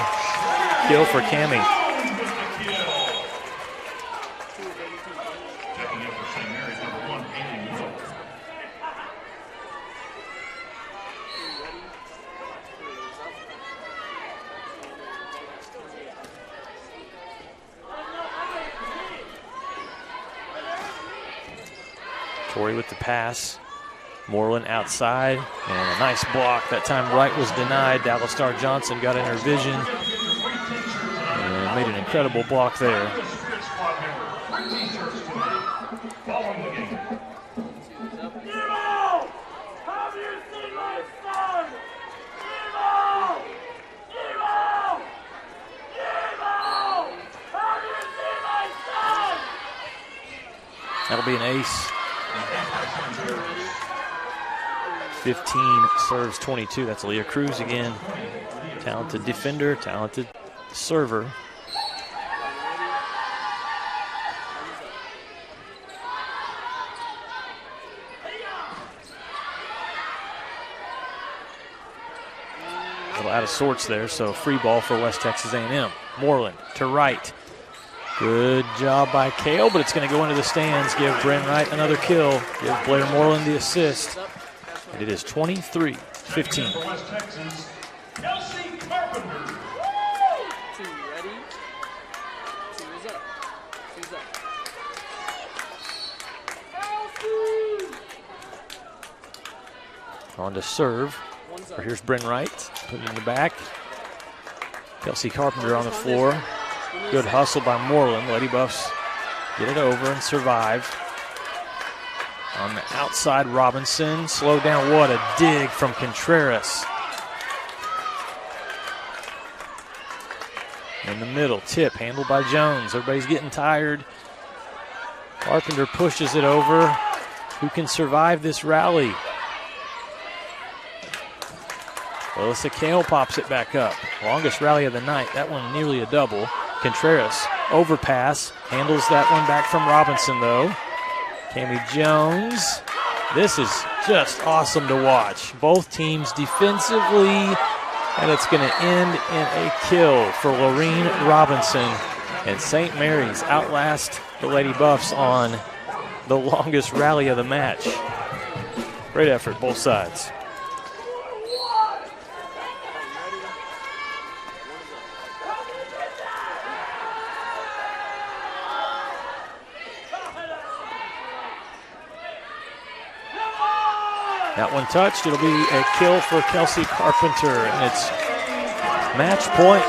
Kill for Cammie. Torrey with the pass. Moreland outside, and a nice block. That time Wright was denied. Dallas Star Johnson got in her vision and made an incredible block there. That'll be an ace. 15 serves 22. That's Leah Cruz again. Talented defender, talented server. A little out of sorts there, so free ball for West Texas A&M. Moreland to Wright. Good job by Kale, but it's going to go into the stands. Give Bren Wright another kill. Give Blair Moreland the assist. And it is 23-15. On to serve. Here's Bren Wright. Put it in the back. Kelsey Carpenter on the floor. Good hustle by Moreland. Lady Buffs get it over and survive. On the outside, Robinson. Slow down. What a dig from Contreras. In the middle, tip handled by Jones. Everybody's getting tired. Carpenter pushes it over. Who can survive this rally? Alyssa Kale pops it back up. Longest rally of the night. That one nearly a double. Contreras, overpass. Handles that one back from Robinson, though. Cami Jones. This is just awesome to watch. Both teams defensively, and it's going to end in a kill for Lorene Robinson. And St. Mary's outlast the Lady Buffs on the longest rally of the match. Great effort, both sides. That one touched. It'll be a kill for Kelsey Carpenter, and it's match point.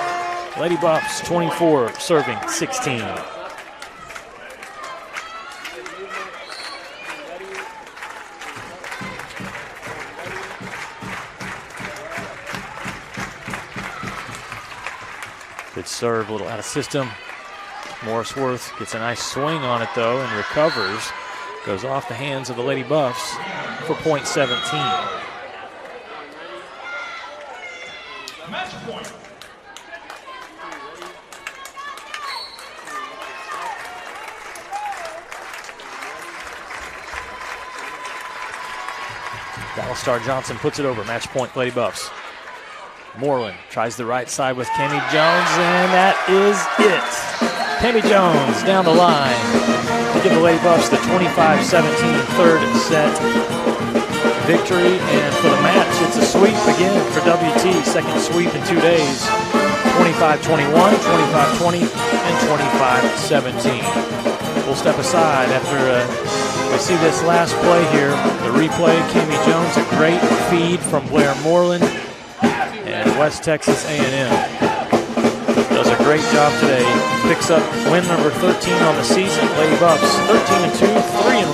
Lady Buffs 24, serving 16. Good serve, a little out of system. Morrisworth gets a nice swing on it, though, and recovers. Goes off the hands of the Lady Buffs for point 17. Match point. Dallas Star Johnson puts it over. Match point, Lady Buffs. Moreland tries the right side with Cami Jones, and that is it. Cami Jones down the line to give the Lady Buffs the 25-17 third set victory. And for the match, it's a sweep again for WT. Second sweep in 2 days. 25-21, 25-20, and 25-17. We'll step aside after we see this last play here. The replay, Cami Jones, a great feed from Blair Moreland. And West Texas A&M does a great job today. Picks up win number 13 on the season. Lady Buffs 13-2,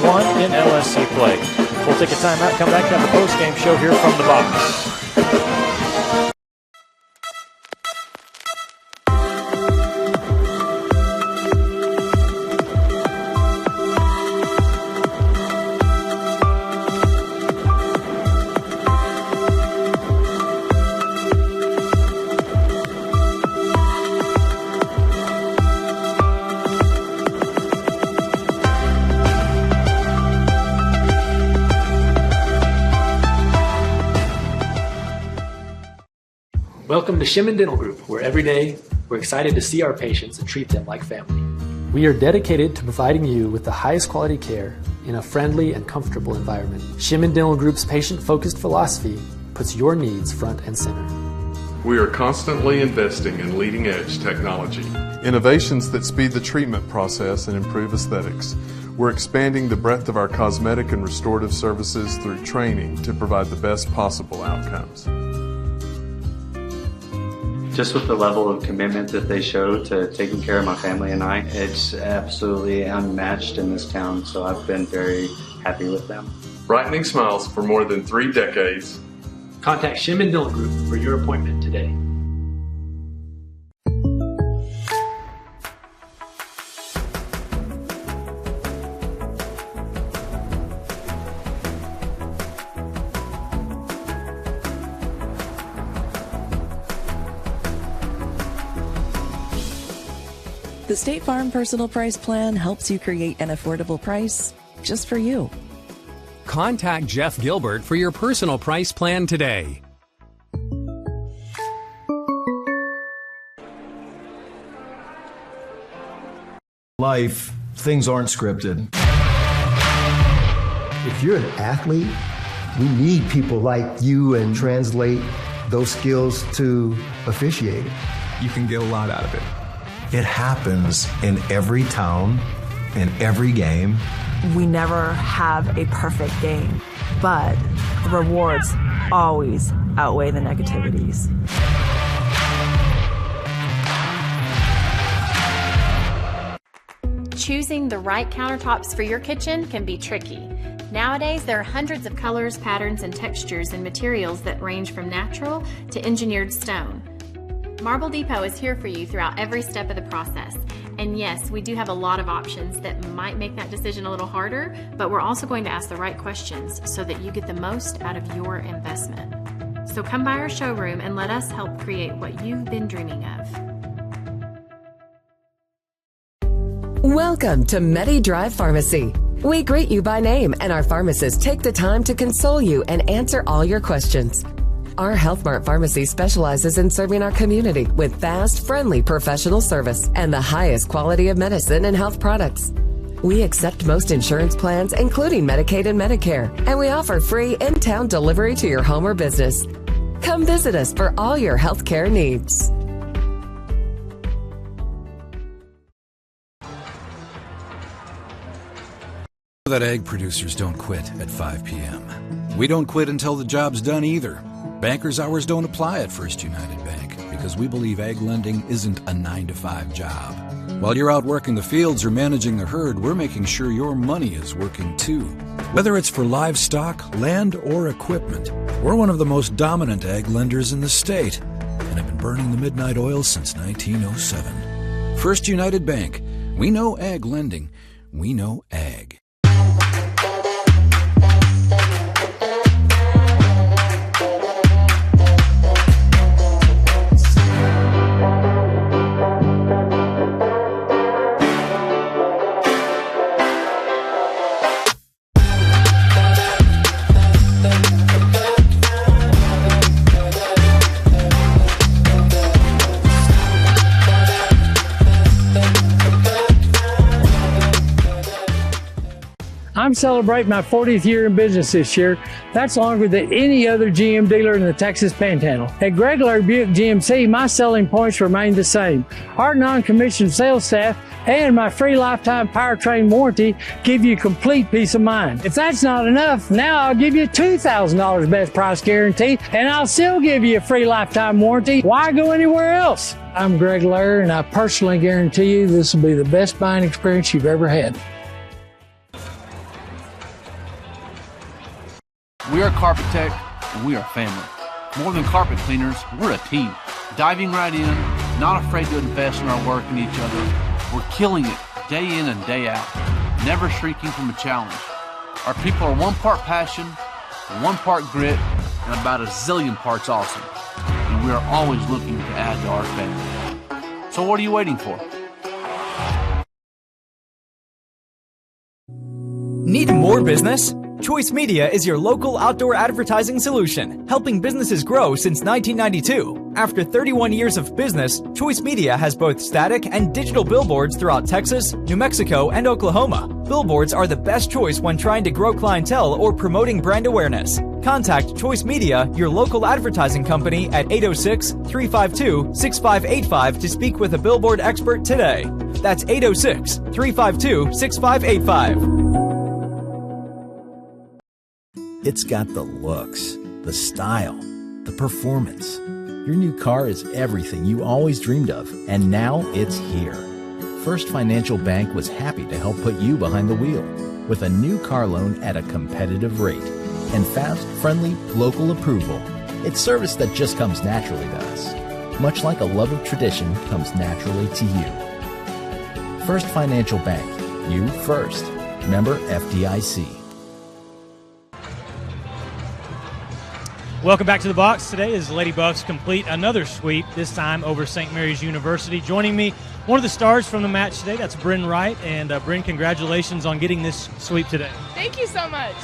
3-1 in LSC play. We'll take a timeout, come back, have the post-game show here from the box. Welcome to Shimon Dental Group, where every day we're excited to see our patients and treat them like family. We are dedicated to providing you with the highest quality care in a friendly and comfortable environment. Shimon Dental Group's patient-focused philosophy puts your needs front and center. We are constantly investing in leading-edge technology. Innovations that speed the treatment process and improve aesthetics. We're expanding the breadth of our cosmetic and restorative services through training to provide the best possible outcomes. Just with the level of commitment that they show to taking care of my family and I, it's absolutely unmatched in this town, so I've been very happy with them. Brightening smiles for more than 3 decades. Contact Shim and Dillon Group for your appointment today. The State Farm Personal Price Plan helps you create an affordable price just for you. Contact Jeff Gilbert for your personal price plan today. Life, things aren't scripted. If you're an athlete, we need people like you and translate those skills to officiating. You can get a lot out of it. It happens in every town, in every game. We never have a perfect game, but the rewards always outweigh the negativities. Choosing the right countertops for your kitchen can be tricky. Nowadays, there are hundreds of colors, patterns, and textures and materials that range from natural to engineered stone. Marble Depot is here for you throughout every step of the process. And yes, we do have a lot of options that might make that decision a little harder, but we're also going to ask the right questions so that you get the most out of your investment. So come by our showroom and let us help create what you've been dreaming of. Welcome to Medi Drive Pharmacy. We greet you by name, and our pharmacists take the time to console you and answer all your questions. Our Health Mart Pharmacy specializes in serving our community with fast, friendly professional service and the highest quality of medicine and health products. We accept most insurance plans, including Medicaid and Medicare, and we offer free in-town delivery to your home or business. Come visit us for all your health care needs. That egg producers don't quit at 5 p.m. We don't quit until the job's done either. Bankers' hours don't apply at First United Bank because we believe ag lending isn't a 9-to-5 job. While you're out working the fields or managing the herd, we're making sure your money is working too. Whether it's for livestock, land, or equipment, we're one of the most dominant ag lenders in the state and have been burning the midnight oil since 1907. First United Bank. We know ag lending. We know ag. I'm celebrating my 40th year in business this year. That's longer than any other GM dealer in the Texas Panhandle. At Greg Lair Buick GMC, my selling points remain the same. Our non-commissioned sales staff and my free lifetime powertrain warranty give you complete peace of mind. If that's not enough, now I'll give you $2,000 best price guarantee, and I'll still give you a free lifetime warranty. Why go anywhere else? I'm Greg Lair, and I personally guarantee you this will be the best buying experience you've ever had. We are Carpet Tech, and we are family. More than carpet cleaners, we're a team. Diving right in, not afraid to invest in our work and each other. We're killing it day in and day out, never shrinking from a challenge. Our people are 1 part passion, 1 part grit, and about a zillion parts awesome. And we are always looking to add to our family. So what are you waiting for? Need more business? Choice Media is your local outdoor advertising solution, helping businesses grow since 1992. After 31 years of business, Choice Media has both static and digital billboards throughout Texas, New Mexico, and Oklahoma. Billboards are the best choice when trying to grow clientele or promoting brand awareness. Contact Choice Media, your local advertising company, at 806-352-6585 to speak with a billboard expert today. That's 806-352-6585. It's got the looks, the style, the performance. Your new car is everything you always dreamed of, and now it's here. First Financial Bank was happy to help put you behind the wheel with a new car loan at a competitive rate and fast, friendly, local approval. It's service that just comes naturally to us, much like a love of tradition comes naturally to you. First Financial Bank, you first. Member FDIC. Welcome back to the box. Today as the Lady Buffs complete another sweep, this time over St. Mary's University. Joining me, one of the stars from the match today, that's Bryn Wright. And Bryn, congratulations on getting this sweep today. Thank you so much.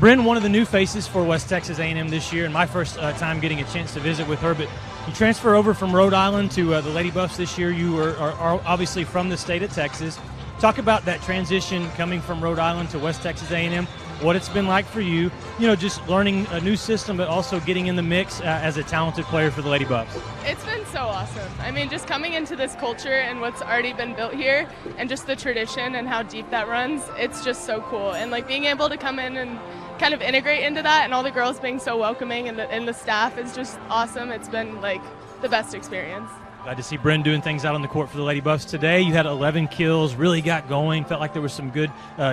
Bryn, one of the new faces for West Texas A&M this year, and my first time getting a chance to visit with her. But you transfer over from Rhode Island to the Lady Buffs this year. You are obviously from the state of Texas. Talk about that transition coming from Rhode Island to West Texas A&M, what it's been like for you, just learning a new system, but also getting in the mix as a talented player for the Lady Buffs. It's been so awesome. I mean, just coming into this culture and what's already been built here and just the tradition and how deep that runs, it's just so cool. And like being able to come in and kind of integrate into that and all the girls being so welcoming and the staff is just awesome. It's been like the best experience. Glad to see Bryn doing things out on the court for the Lady Buffs today. You had 11 kills, really got going. Felt like there was some good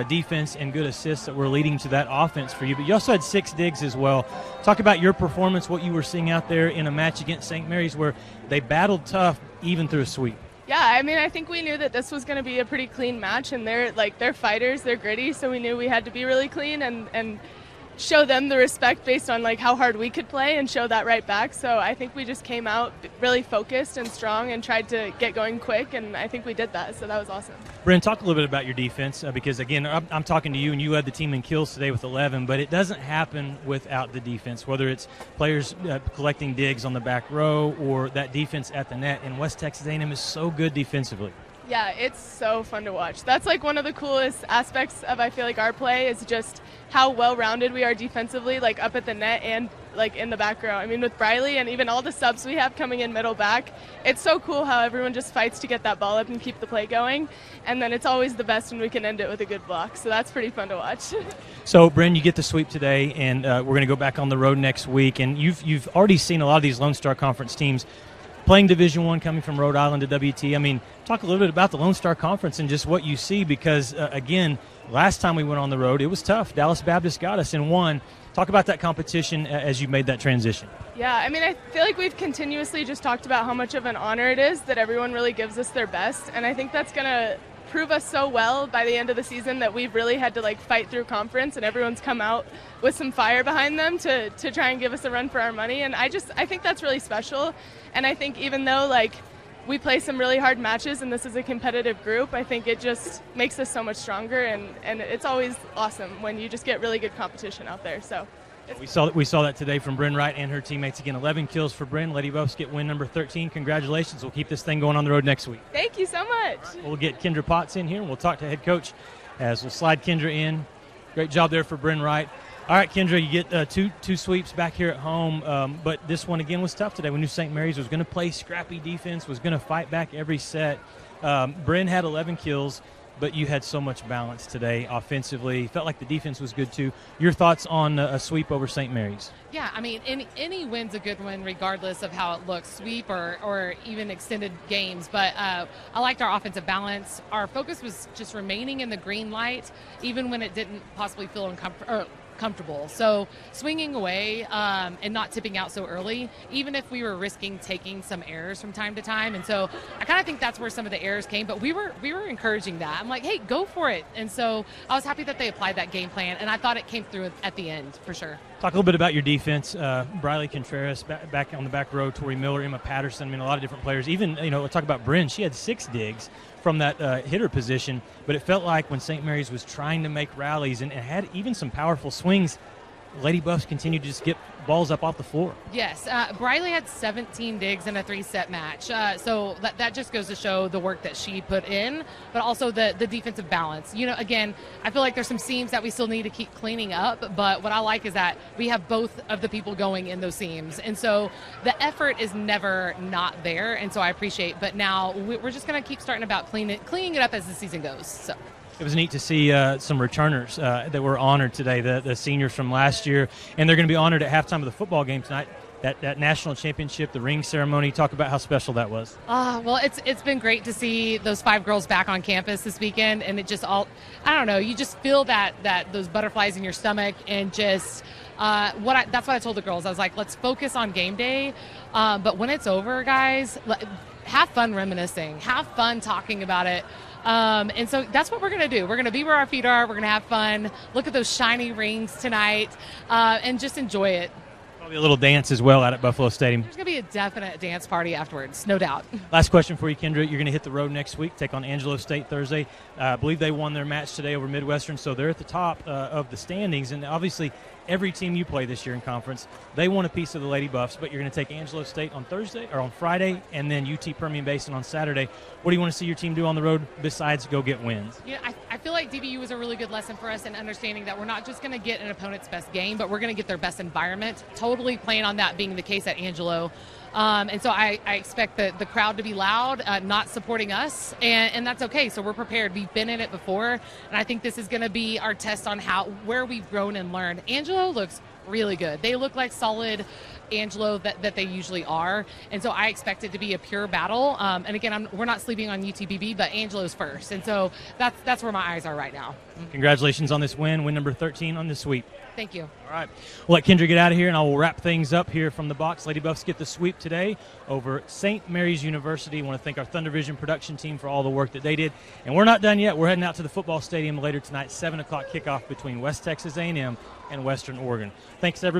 defense and good assists that were leading to that offense for you. But you also had 6 digs as well. Talk about your performance, what you were seeing out there in a match against St. Mary's where they battled tough even through a sweep. Yeah, I mean, I think we knew that this was going to be a pretty clean match, and they're fighters, they're gritty, so we knew we had to be really clean and show them the respect based on like how hard we could play and show that right back. So I think we just came out really focused and strong and tried to get going quick, and I think we did that, so that was awesome. Bryn, talk a little bit about your defense because, again, I'm talking to you, and you led the team in kills today with 11, but it doesn't happen without the defense, whether it's players collecting digs on the back row or that defense at the net, and West Texas A&M is so good defensively. Yeah, it's so fun to watch. That's like one of the coolest aspects of, I feel like, our play is just how well-rounded we are defensively, like up at the net and like in the back row. I mean, with Briley and even all the subs we have coming in middle back, it's so cool how everyone just fights to get that ball up and keep the play going. And then it's always the best when we can end it with a good block. So that's pretty fun to watch. So, Bryn, you get the sweep today, and we're going to go back on the road next week. And you've already seen a lot of these Lone Star Conference teams playing Division I, coming from Rhode Island to WT. I mean, talk a little bit about the Lone Star Conference and just what you see because, again, last time we went on the road, it was tough. Dallas Baptist got us and won. Talk about that competition as you made that transition. Yeah, I mean, I feel like we've continuously just talked about how much of an honor it is that everyone really gives us their best, and I think that's going to prove us so well by the end of the season that we've really had to like fight through conference and everyone's come out with some fire behind them to try and give us a run for our money, and I think that's really special. And I think even though like we play some really hard matches and this is a competitive group, I think it just makes us so much stronger, and it's always awesome when you just get really good competition out there. So we saw that today from Bryn Wright and her teammates. Again, 11 kills for Bryn. Lady Buffs get win number 13. Congratulations. We'll keep this thing going on the road next week. Thank you so much. Right, we'll get Kendra Potts in here, and we'll talk to head coach as we'll slide Kendra in. Great job there for Bryn Wright. All right, Kendra, you get two sweeps back here at home, but this one, again, was tough today. We knew St. Mary's was going to play scrappy defense, was going to fight back every set. Bryn had 11 kills, but you had so much balance today offensively. Felt like the defense was good, too. Your thoughts on a sweep over St. Mary's? Yeah, I mean, any win's a good win regardless of how it looks, sweep or even extended games. But I liked our offensive balance. Our focus was just remaining in the green light, even when it didn't possibly feel comfortable. So swinging away and not tipping out so early, even if we were risking taking some errors from time to time. And so I kind of think that's where some of the errors came, but we were encouraging that. I'm like, hey, go for it. And so I was happy that they applied that game plan, and I thought it came through at the end for sure. Talk a little bit about your defense. Briley Contreras back on the back row, Tori Miller, Emma Patterson. I mean, a lot of different players. Even, we'll talk about Bryn. She had 6 digs from that hitter position, but it felt like when St. Mary's was trying to make rallies and had even some powerful swings, Lady Buffs continue to just get balls up off the floor. Yes, Briley had 17 digs in a 3-set match, so that just goes to show the work that she put in, but also the defensive balance. Again, I feel like there's some seams that we still need to keep cleaning up, but what I like is that we have both of the people going in those seams, and so the effort is never not there, and so I appreciate. But now we're just going to keep starting about cleaning it up as the season goes. So. It was neat to see some returners that were honored today, the seniors from last year, and they're going to be honored at halftime of the football game tonight. That national championship, the ring ceremony, talk about how special that was. Well, it's been great to see those 5 girls back on campus this weekend, and it just I don't know, you just feel that those butterflies in your stomach, and just that's what I told the girls. I was like, let's focus on game day, but when it's over, guys, have fun reminiscing, have fun talking about it. And so that's what we're going to do. We're going to be where our feet are. We're going to have fun, look at those shiny rings tonight, and just enjoy it. Probably a little dance as well out at Buffalo Stadium. There's going to be a definite dance party afterwards, no doubt. Last question for you, Kendra. You're going to hit the road next week, take on Angelo State Thursday. I believe they won their match today over Midwestern, so they're at the top of the standings. And obviously, every team you play this year in conference, they want a piece of the Lady Buffs, but you're going to take Angelo State on Thursday or on Friday, and then UT Permian Basin on Saturday. What do you want to see your team do on the road besides go get wins? I feel like DBU was a really good lesson for us in understanding that we're not just going to get an opponent's best game, but we're going to get their best environment. Totally plan on that being the case at Angelo. And so I expect the crowd to be loud, not supporting us, and that's okay. So we're prepared. We've been in it before, and I think this is going to be our test on where we've grown and learned. Angelo looks really good. They look like solid Angelo that they usually are, and so I expect it to be a pure battle. And again, we're not sleeping on UTBB, but Angelo's first, and so that's where my eyes are right now. Congratulations on this win number 13 on the sweep. Thank you. All right. We'll let Kendra get out of here, and I will wrap things up here from the box. Lady Buffs get the sweep today over St. Mary's University. I want to thank our Thunder Vision production team for all the work that they did. And we're not done yet. We're heading out to the football stadium later tonight, 7 o'clock kickoff between West Texas A&M and Western Oregon. Thanks, everybody.